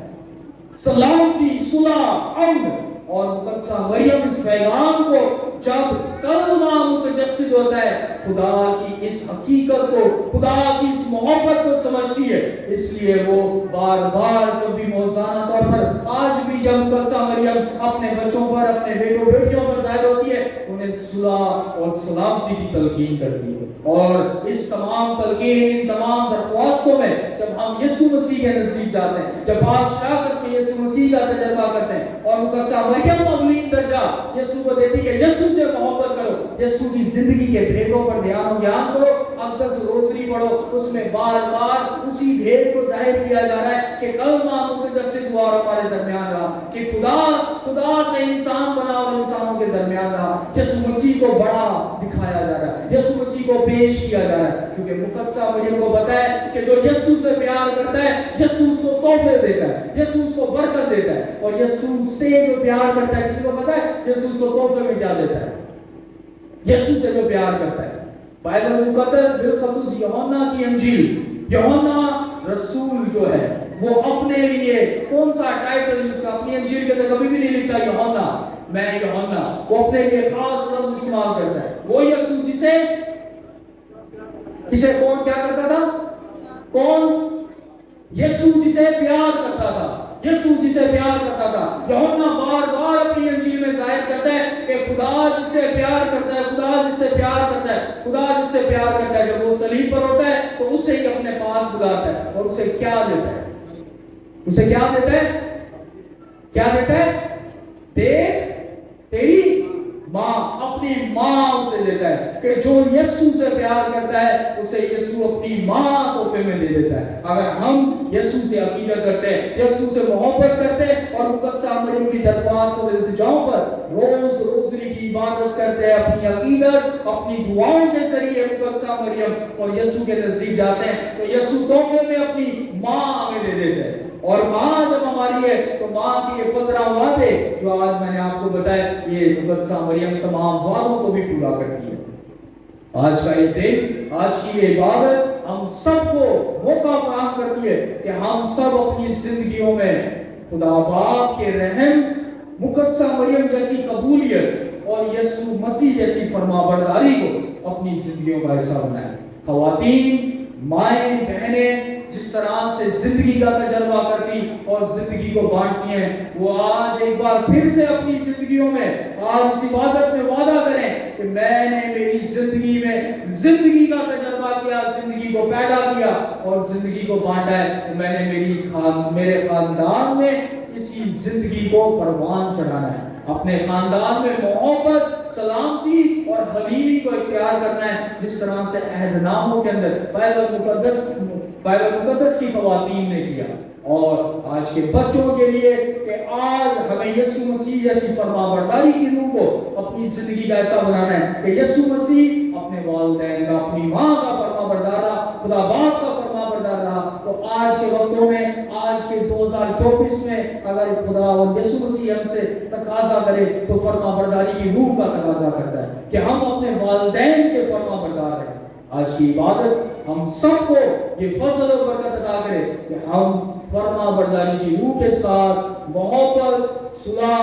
सलामती, सुलह, अमन। और मुकद्दसा मरियम इस पैगाम को जब कलमा मुतजस्सिद होता है, खुदा की इस हकीकत को, खुदा की इस मोहब्बत को समझती है। इसलिए वो बार बार जब भी मौज़ाना तौर पर, आज भी जब मुकद्दसा मरियम अपने बच्चों पर, अपने बेटों बेटियों पर जाहिर होती है, उन्हें सुलह और सलामती की तलकीन करती है। और इस तमाम तलकीन, इन तमाम दरख्वास्तों में जब हम यीशु मसीह के नजदीक जाते हैं, जब बादशाह में यीशु मसीह का तजर्बा करते हैं, और मुकद्दसा मरियम अवलीन दर्जा यीशु को देती है कि यीशु से मोहब्बत करो, यीशु की जिंदगी के भेदों पर ध्यान और ज्ञान करो, अक़दस रोज़ी पढ़ो, उसमें बार बार उसी भेद को जाहिर किया जा रहा है कि कलमा मुतजस्सिद हुआ और हमारे दरमियान रहा, कि खुदा से इंसान बना और इंसानों के दरमियान रहा। यीशु मसीह को बड़ा दिखाया जा रहा है, यीशु मसीह को पेश किया जा रहा है, क्योंकि मुकद्दसा मरियम को पता है कि जो यीशु से प्यार करता है, यीशु उसको तोहफे देता है, यीशु उसको बरकत देता है। और यीशु से जो प्यार करता है, किसी को पता है यीशु उसको तोहफे में क्या देता है? यीशु से जो प्यार करता है, बाइबल मुकद्दस बिलखसूस यूहन्ना की अंजील, यूहन्ना रसूल जो है वो अपने लिए कौन सा टाइटल उसका अपनी अंजील के अंदर कभी भी नहीं लिखता यूहन्ना, मैं यूहन्ना, वो अपने लिए खास लफ्ज इस्तेमाल करता है। वो यीशु जिसे कौन क्या करता था? कौन? यीशु जिसे प्यार करता था, यीशु जिसे प्यार करता था। यूहन्ना बार बार अपनी अंजील में जाहिर करता है कि खुदा जिससे प्यार करता है, खुदा जिससे प्यार करता है, खुदा जिससे प्यार करता है, जब वो सलीब पर होता है तो उसे ही अपने पास बुलाता है और उसे क्या देता है? उसे क्या देता है? क्या देता है? देख तेरी माँ, अपनी माँ उसे देता है कि जो यीशु से प्यार करता है उसे यीशु अपनी माँ तोहफे में दे देता है। अगर हम यीशु से अकीदत करते हैं, यीशु से मोहब्बत करते हैं और मुकद्दसा मरियम की दरख्वास्त और इल्तिजाओं पर रोज रोज़नी की इबादत करते हैं, अपनी अकीदत अपनी दुआओं के जरिए मुकद्दसा मरियम और यीशु के नजदीक जाते हैं, तो यीशु तोहफे में अपनी माँ हमें दे देते हैं। और माँ जब हमारी है तो माँ की ये 15 वादे जो आज मैंने आपको बताया, ये मुकद्दसा मरियम तमाम वादों को भी पूरा करती है। आज का ये दिन, आज की ये इबादत हम सबको मौका फराहम करती है कि हम सब अपनी जिंदगियों में खुदा बाप के रहम, मुकद्दसा मरियम जैसी कबूलियत और यीशु मसीह जैसी फरमाबरदारी को अपनी जिंदगियों का हिस्सा बनाएं। ख़वातीन, माएं, बहनें जिस तरह से जिंदगी का तजर्बा करती और जिंदगी को बांटती हैं, वो आज एक बार फिर से अपनी जिंदगियों में आज इस इबादत में वादा करें कि मैंने मेरी जिंदगी में जिंदगी का तजर्बा किया, जिंदगी को पैदा किया और जिंदगी को बांटा है, तो मैंने मेरे खानदान में इसी जिंदगी को परवान चढ़ाना है। अपने खानदान में मोहब्बत, सलामती और हलीमी को इख्तियार करना है, जिस तरह से अहदनामों के अंदर बाइबल मुकद्दस की ख़वातीन ने किया। और आज के बच्चों के लिए कि आज हमें यीशु मसीह जैसी फरमाबरदारी की रूह को अपनी जिंदगी का ऐसा बनाना है कि यीशु मसीह अपने वालिदैन का, अपनी माँ का फरमाबरदार रहा, खुदा बाप का फरमाबरदार रहा। तो आज के वक्तों में, आज के 2024 में अगर खुदा और यीशु मसीह हमसे तकाजा करे तो फरमाबरदारी की रूह का तकाजा करता है कि हम अपने वालिदैन के फरमाबरदार हैं। आज की इबादत हम सबको ये फजल और बरकत अता करे कि हम फरमाबरदारी की रूह के साथ मोहब्बत, सुलह,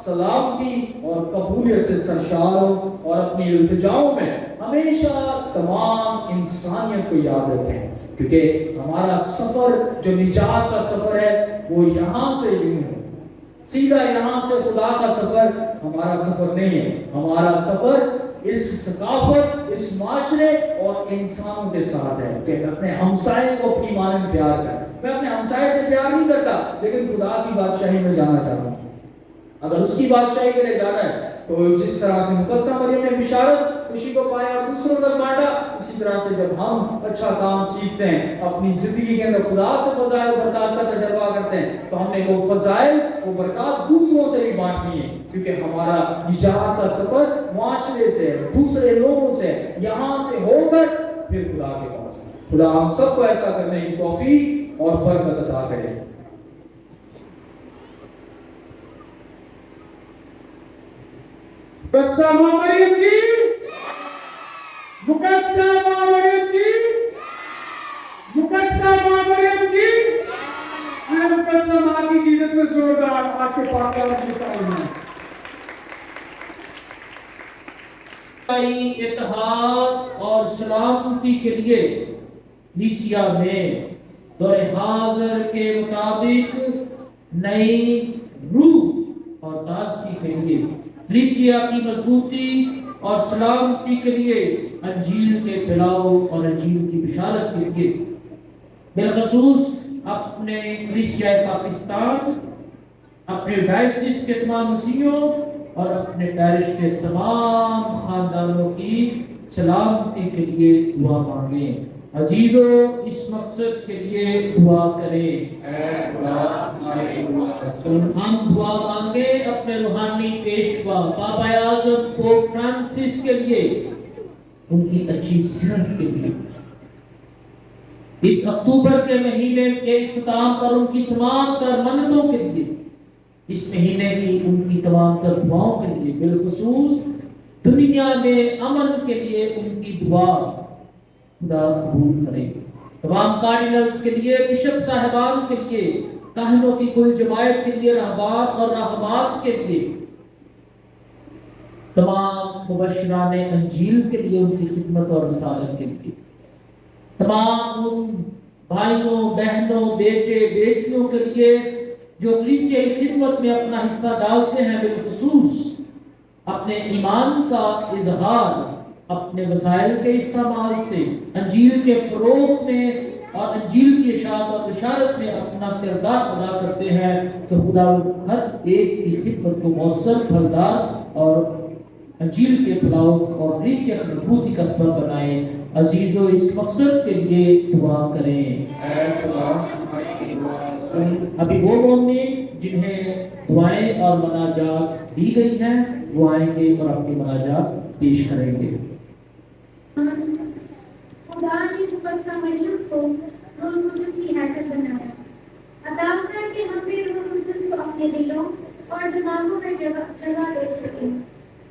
सलामती और कबूलियत से सरशार हो और अपनी इल्तिजाओं में हमेशा तमाम इंसानियत को याद रखें, क्योंकि हमारा सफर जो निजात का सफर है वो यहाँ से यूं है, सीधा यहाँ से खुदा का सफर हमारा सफर नहीं है। हमारा सफर इस सकाफत, इस माशरे और इंसानों के साथ है कि अपने हमसाये को अपनी मानन प्यार कर। मैं अपने हमसाये से प्यार नहीं करता, लेकिन खुदा की बादशाही में जाना चाहता हूँ। अगर उसकी बादशाही के लिए जाना है तो जिस तरह से मुकद्दसा मरियम ने बिशारत खुशी को पाया, दूसरों तक बांटा, इसी तरह से जब हम अच्छा काम सीखते हैं, अपनी जिंदगी के अंदर खुदा से फजाइल बरकत का तजर्बा करते हैं, तो हमने वो फजाइल, वो बरकत दूसरों से भी बांटनी है, क्योंकि हमारा निजात का सफर माशरे से, दूसरे लोगों से, यहाँ से होकर फिर खुदा के पास। खुदा हम सबको ऐसा करने की तौफीक और बरकत अता करे। मुकद्दसा माँ मरियम की, मुकद्दसा माँ मरियम की, मुकद्दसा माँ मरियम की, मुकद्दसा माँ की कीमत में जोरदार आज के पाक इत्तेहाद और सलामती के लिए लीसिया में दौरे हाज़िर के मुताबिक नई रूह और ताज़गी के लिए, लीसिया की मजबूती और सलामती के लिए, अंजील के फैलाव और अंजील की बिशारत के लिए, बिलखसूस अपने लीसिया पाकिस्तान, अपने डायसिस के तमाम मसीहों और अपने पैरिश के तमाम खानदानों की सलामती के लिए दुआ मांगें। अजीजों, इस मकसद के लिए दुआ करें। हम दुआ मांगे अपने रूहानी पेशवा पापा आज़म पोप फ्रांसिस के लिए, उनकी अच्छी सेहत के लिए, इस अक्टूबर के महीने के इख्तिताम पर उनकी तमाम तर मन्नतों के लिए, इस महीने की उनकी तमाम तर दुआओं के लिए, बिलखुसूस दुनिया में अमन के लिए उनकी दुआ खुदा कबूल करे। तमाम कार्डिनल्स के लिए, बिशप साहिबान के लिए, काहनों की कुल जमायत के लिए, रहबान और रहबात के लिए, तमाम मुबश्शिराने अंजील के लिए, उनकी खिदमत और रसालत के लिए, तमाम उन भाइयों, बहनों, बेटे, बेटियों के लिए जो कलीसियाई खिदमत में अपना हिस्सा डालते हैं, बिलखुसूस अपने ईमान का इजहार अपने वसाइल के इस्तेमाल से अंजील के फरोग में और अंजील की इशाअत और बशारत में अपना किरदार अदा करते हैं, तो खुदा हर एक की खिदमत को मौसर, फलदार और अंजील के फलाव और कलीसिया की मजबूती का सबब बनाए। अजीजों, इस मकसद के लिए दुआ करें। अभी वो मोमिन जिन्हें दुआएं और मनाजात दी गई हैं, वो आएंगे और अपनी मनाजात पेश करेंगे। खुदा ने मुकद्दस मरियम को रूह कुद्दुस की हैकल बनाया, अता करके हमें रूह कुद्दुस को अपने दिलों और दिमागों में जगह दे सके,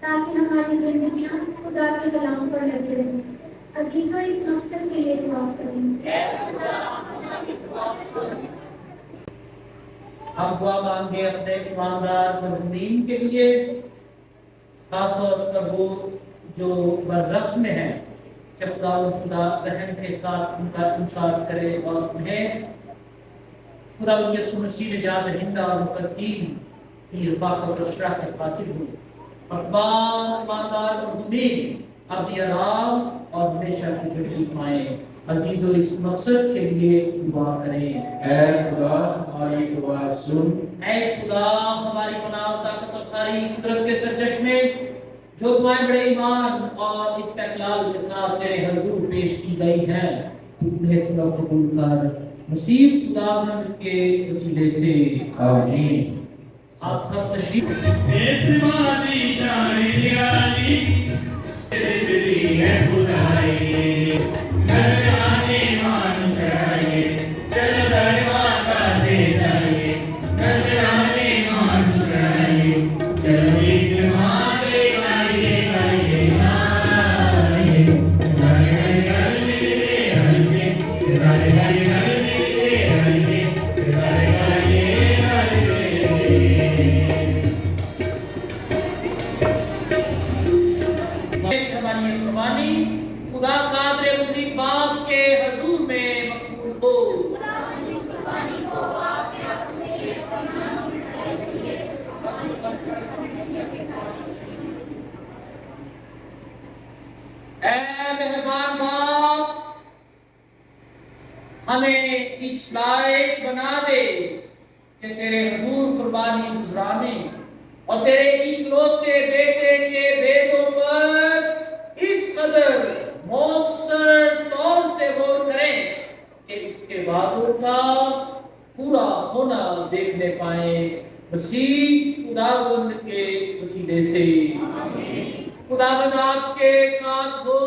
ताकि हमारी जिंदगियां खुदा के कलाम पर लगी रहें। अजीजों, इस मकसद के लिए दुआ करें। हम दुआ मांगे अपने ईमानदार मज़लूमीन के लिए, खासतौर पर वो जो बरज़ख्म में हैं, कि खुदा रहम के साथ उनका इंसाफ करे और उन्हें खुदा यीशु मसीह निजात दहिंदा और मुकद्दीन की रफ़ाक़त और शराफ़त हासिल हो और तमाम ईमानदार मज़लूमीन अपनी आराम और हमेशा की ज़िंदगी पाएं। अजीजों, इस मकसद के लिए दुआ करें। ऐ खुदा हमारी दुआ सुन। ऐ खुदा हमारी गुनाह और ताकत और सारी कुदरत के सरचश्मे, जो दुआएं बड़े ईमान और इस्तिक़लाल के साथ तेरे हुजूर पेश की गई हैं, तू उन्हें सुन और कबूल कर, मुसीब खुदावंद के वसीले से, आमीन। आप सब तशरीफ एसमानी शानी निराली तेरी है खुदाई, नजराने मान चढ़ाए, चल दरबार का दे जाए, नजराने मान चढ़ाए, चल ईद मारे गाइए गाइए गाइए, सारे हल्के हल्के, सारे हल्के हल्के, सारे हल्के हमारी ये कुर्बानी खुदा कादर मुतलक बाप के हुजूर में मकबूल हो। ऐ मेहरबान बाप, हमें इस लायक बना दे कि तेरे हुजूर कुर्बानी गुज़राने और तेरे इकलौते बेटे के बेदों पर इस कदर मौसर तौर से गौर करें कि उसके वादों का पूरा होना देखने पाए। मसीह खुदावंद के वसीले से, खुदावंद आपके साथ हो।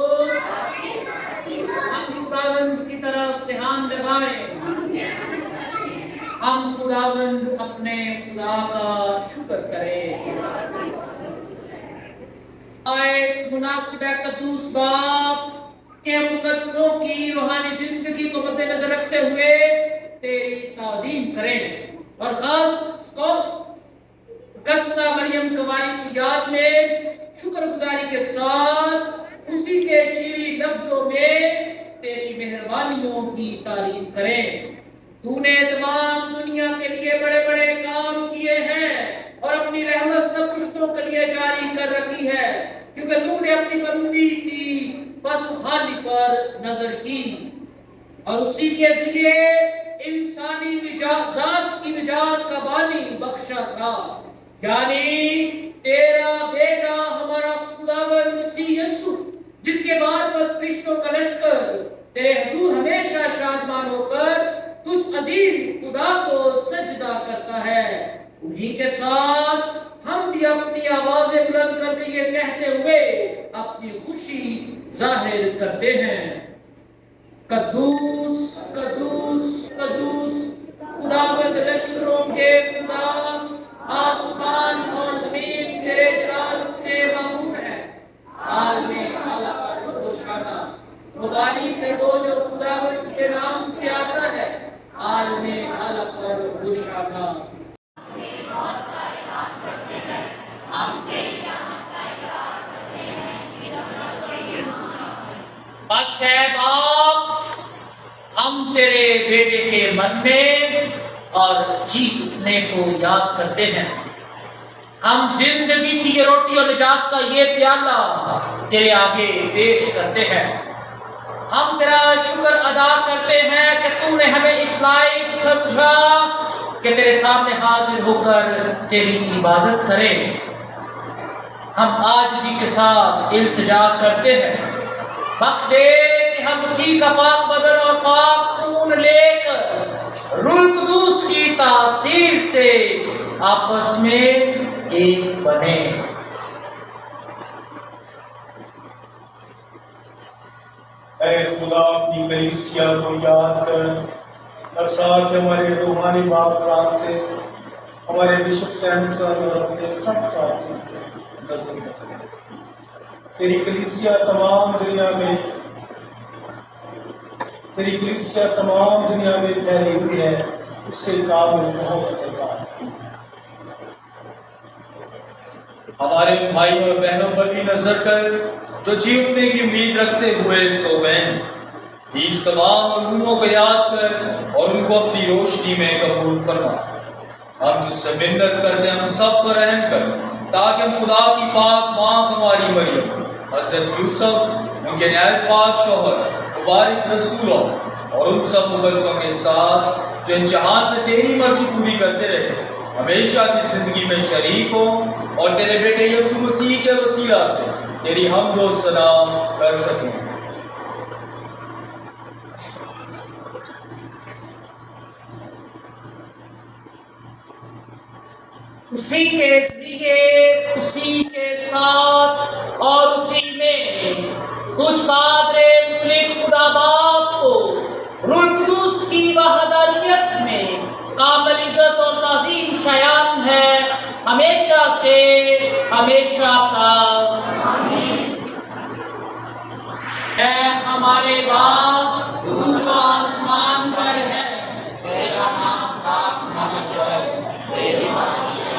हम खुदावंद की तरफ ध्यान लगाएं। हम खुदावंद अपने खुदा का शुक्र करें। आए मुनासिब कद्दूस बाप के मुकद्दसों की रूहानी जिंदगी को मद्देनजर रखते हुए तेरी ताज़ीम करें और मुकद्दसा मरियम कुंवारी की याद में शुक्रगुजारी के साथ उसी के शीरी लफ्जों में तेरी मेहरबानियों की तारीफ करें। तूने तमाम दुनिया के लिए बड़े बड़े काम किए हैं और अपनी रहमत सब पुश्तों के लिए जारी कर रखी है, क्योंकि तूने अपनी बंदी की बदहाली पर नजर की और उसी के जरिए इंसानी जात की निजात का बानी बख्शा था, यानी तेरा बेटा हमारा खुदावंद मसीह यीशु, जिसके बाद पर फरिश्तों का लश्कर तेरे हुजूर हमेशा शादमान होकर तुझ अजीम खुदा को सजदा करता है। उन्हीं के साथ हम भी अपनी आवाजें बुलंद करके ये कहते हुए अपनी खुशी जाहिर करते हैं, कद्दूस कद्दूस कद्दूस खुदावंद लश्करों के खुदा, आसमान और जमीन तेरे जलाल से मामूर है। आलमे आला पर होशाना, खुदानी के दो जो खुदावंद के नाम से आता है, आलमे आला पर होशाना। बस है बाप, हम तेरे बेटे के मन में اور جی اٹھنے کو یاد کرتے ہیں۔ ہم زندگی کی یہ روٹی اور نجات کا یہ پیالہ تیرے آگے پیش کرتے ہیں۔ ہم تیرا شکر ادا کرتے ہیں کہ تو نے ہمیں اس لائق سمجھا کہ تیرے سامنے حاضر ہو کر تیری عبادت کریں۔ ہم عاجزی کے ساتھ التجا کرتے ہیں، بخش دے کہ ہم مسیح کا پاک بدن اور پاک خون لے کر روح القدس کی تاثیر سے آپس میں ایک بنے۔ اے خدا اپنی کلیسیا کو یاد کر اور ساتھ ہمارے روحانی باپ فرانسس، ہمارے بشپ سیمسن اور اپنے سب ساتھی نظر رکھیں۔ تیری کلیسیا تمام دنیا میں پھیلی ہوئی ہے، اس سے کامل محبت کا۔ ہمارے بھائی اور بہنوں پر بھی نظر کر جو جی اٹھنے کی امید رکھتے ہوئے سو گئے، اس تمام مظلوموں کو یاد کر اور ان کو اپنی روشنی میں قبول فرما۔ ہم تجھ سے منت کرتے ہیں ہم سب پر رحم کر، تاکہ ہم خدا کی پاک ماں ہماری مریم، حضرت یوسف، ان کے نہایت پاک شوہر، مبارک رسولوں اور ان سب مقدسوں کے ساتھ جو اس جہان میں تیری مرضی پوری کرتے رہے، ہمیشہ کی زندگی میں شریک ہوں اور تیرے بیٹے یسوع مسیح کے وسیلہ سے تیری حمد و ثنا کر سکیں۔ اسی کے ذریعے، اسی کے ساتھ اور اسی میں کچھ قادر مطلق خدا باپ کو روح القدس کی وحدانیت میں کامل عزت اور تعظیم شایان ہے، ہمیشہ سے ہمیشہ تک۔ اے ہمارے باپ تو جو آسمان پر ہے، تیرا نام پاک ہونا جائے، تیری بادشاہی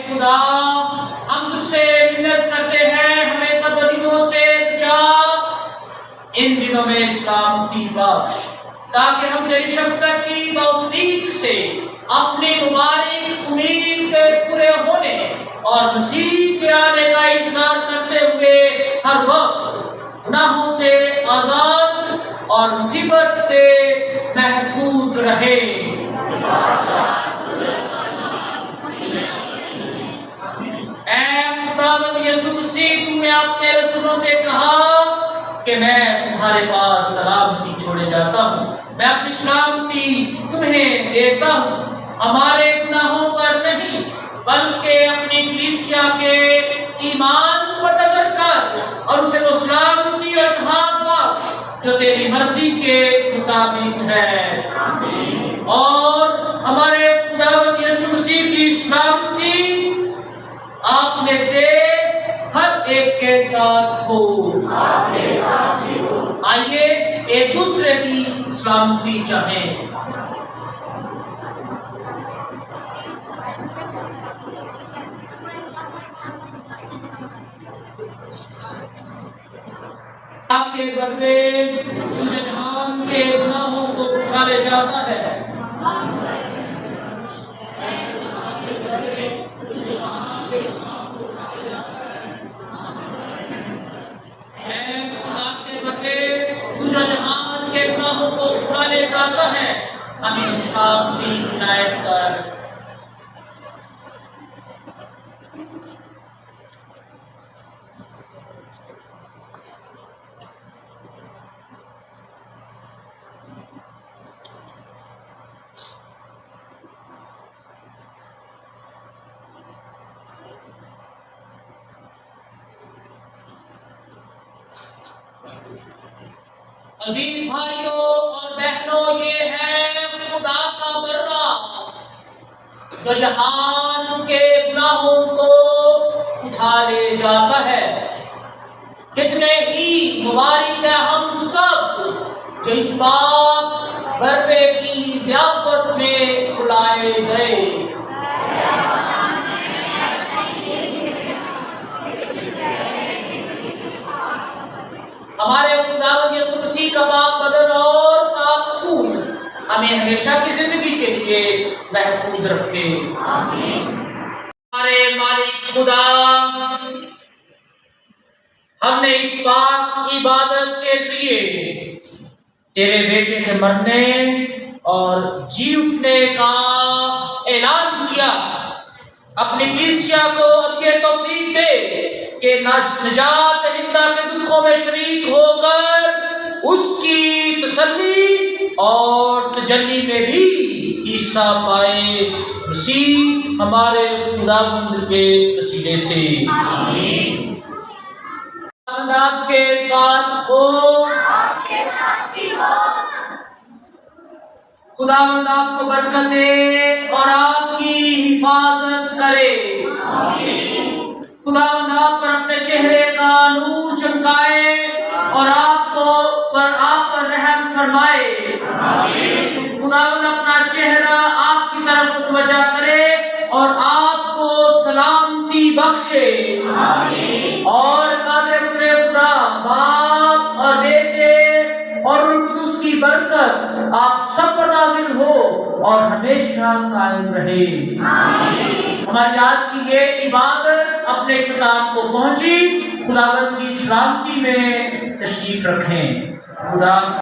خدا، ہم تجھ سے منت کرتے ہیں ہمیں سب بدیوں سے بچا، ان دنوں میں سلامتی بخش، تاکہ ہم تیری شفقت کی توفیق سے اپنی مبارک امید کے پورے ہونے اور مسیح کے آنے کا انتظار کرتے ہوئے ہر وقت گناہوں سے آزاد اور مصیبت سے محفوظ رہے۔ اے خداوند یسوع مسیح، تم نے اپنے رسولوں سے کہا کہ میں تمہارے پاس سلامتی چھوڑے جاتا ہوں، میں اپنی سلامتی تمہیں دیتا ہوں، ہمارے گناہوں پر نہیں بلکہ اپنی کلیسیا کے ایمان پر نظر کر اور اسے وہ سلامتی اور اتحاد بخش جو تیری مرضی کے مطابق ہے، اور ہمارے خداوند یسوع مسیح کی سلامتی آپ میں سے ہر ایک کے ساتھ ہو۔ آئیے ایک دوسرے کی سلامتی چاہیں۔ آپ کے بدلے تجھے جہان کے گناہوں کو اٹھا لے جاتا ہے۔ تجھے جہان کے گناہوں کو اٹھا لے جاتا ہے، ہمیں اس کام کی عنایت کر۔ عزیز بھائیوں اور بہنوں، یہ ہے خدا کا برا جو جہان کے گناہوں کو اٹھا لے جاتا ہے۔ کتنے ہی مبارک ہیں ہم سب जो इस पाक बरपे की ज़ियाफ़त में बुलाए गए। हमारे खुदावंद यीशु मसीह का पाक बदन और पाक खून हमें हमेशा की जिंदगी के लिए महफूज रखे। हमारे मालिक खुदा, हमने इस पाक इबादत के जरिए तेरे बेटे के मरने और जी उठने का ऐलान किया। अपनी कलीसिया को अब ये तौफीक दे कि नजात हिंदा के दुखों में शरीक होकर उसकी तसल्ली और तजल्ली में भी हिस्सा पाए। मसीह हमारे खुदावंद के वसीले से आपके साथ हो, खुदावंद आपको बरकत दे और आपकी हिफाजत करे। खुदावंद आप पर अपने चेहरे का नूर चमकाए और आप पर रहम फरमाए। खुदावंद अपना चेहरा आपकी तरफ मुतवज्जा करे और आपको सलामती बख्शे। और कादर पुरे खुदा, बाप और बेटे और रूह कुदूस की बरकत आप सब पर नाज़िल हो और हमेशा कायम रहे। हमारी आज की ये इबादत अपने इख्तिताम को पहुंची। खुदावंद की सलामती में तशरीफ रखें। खुदा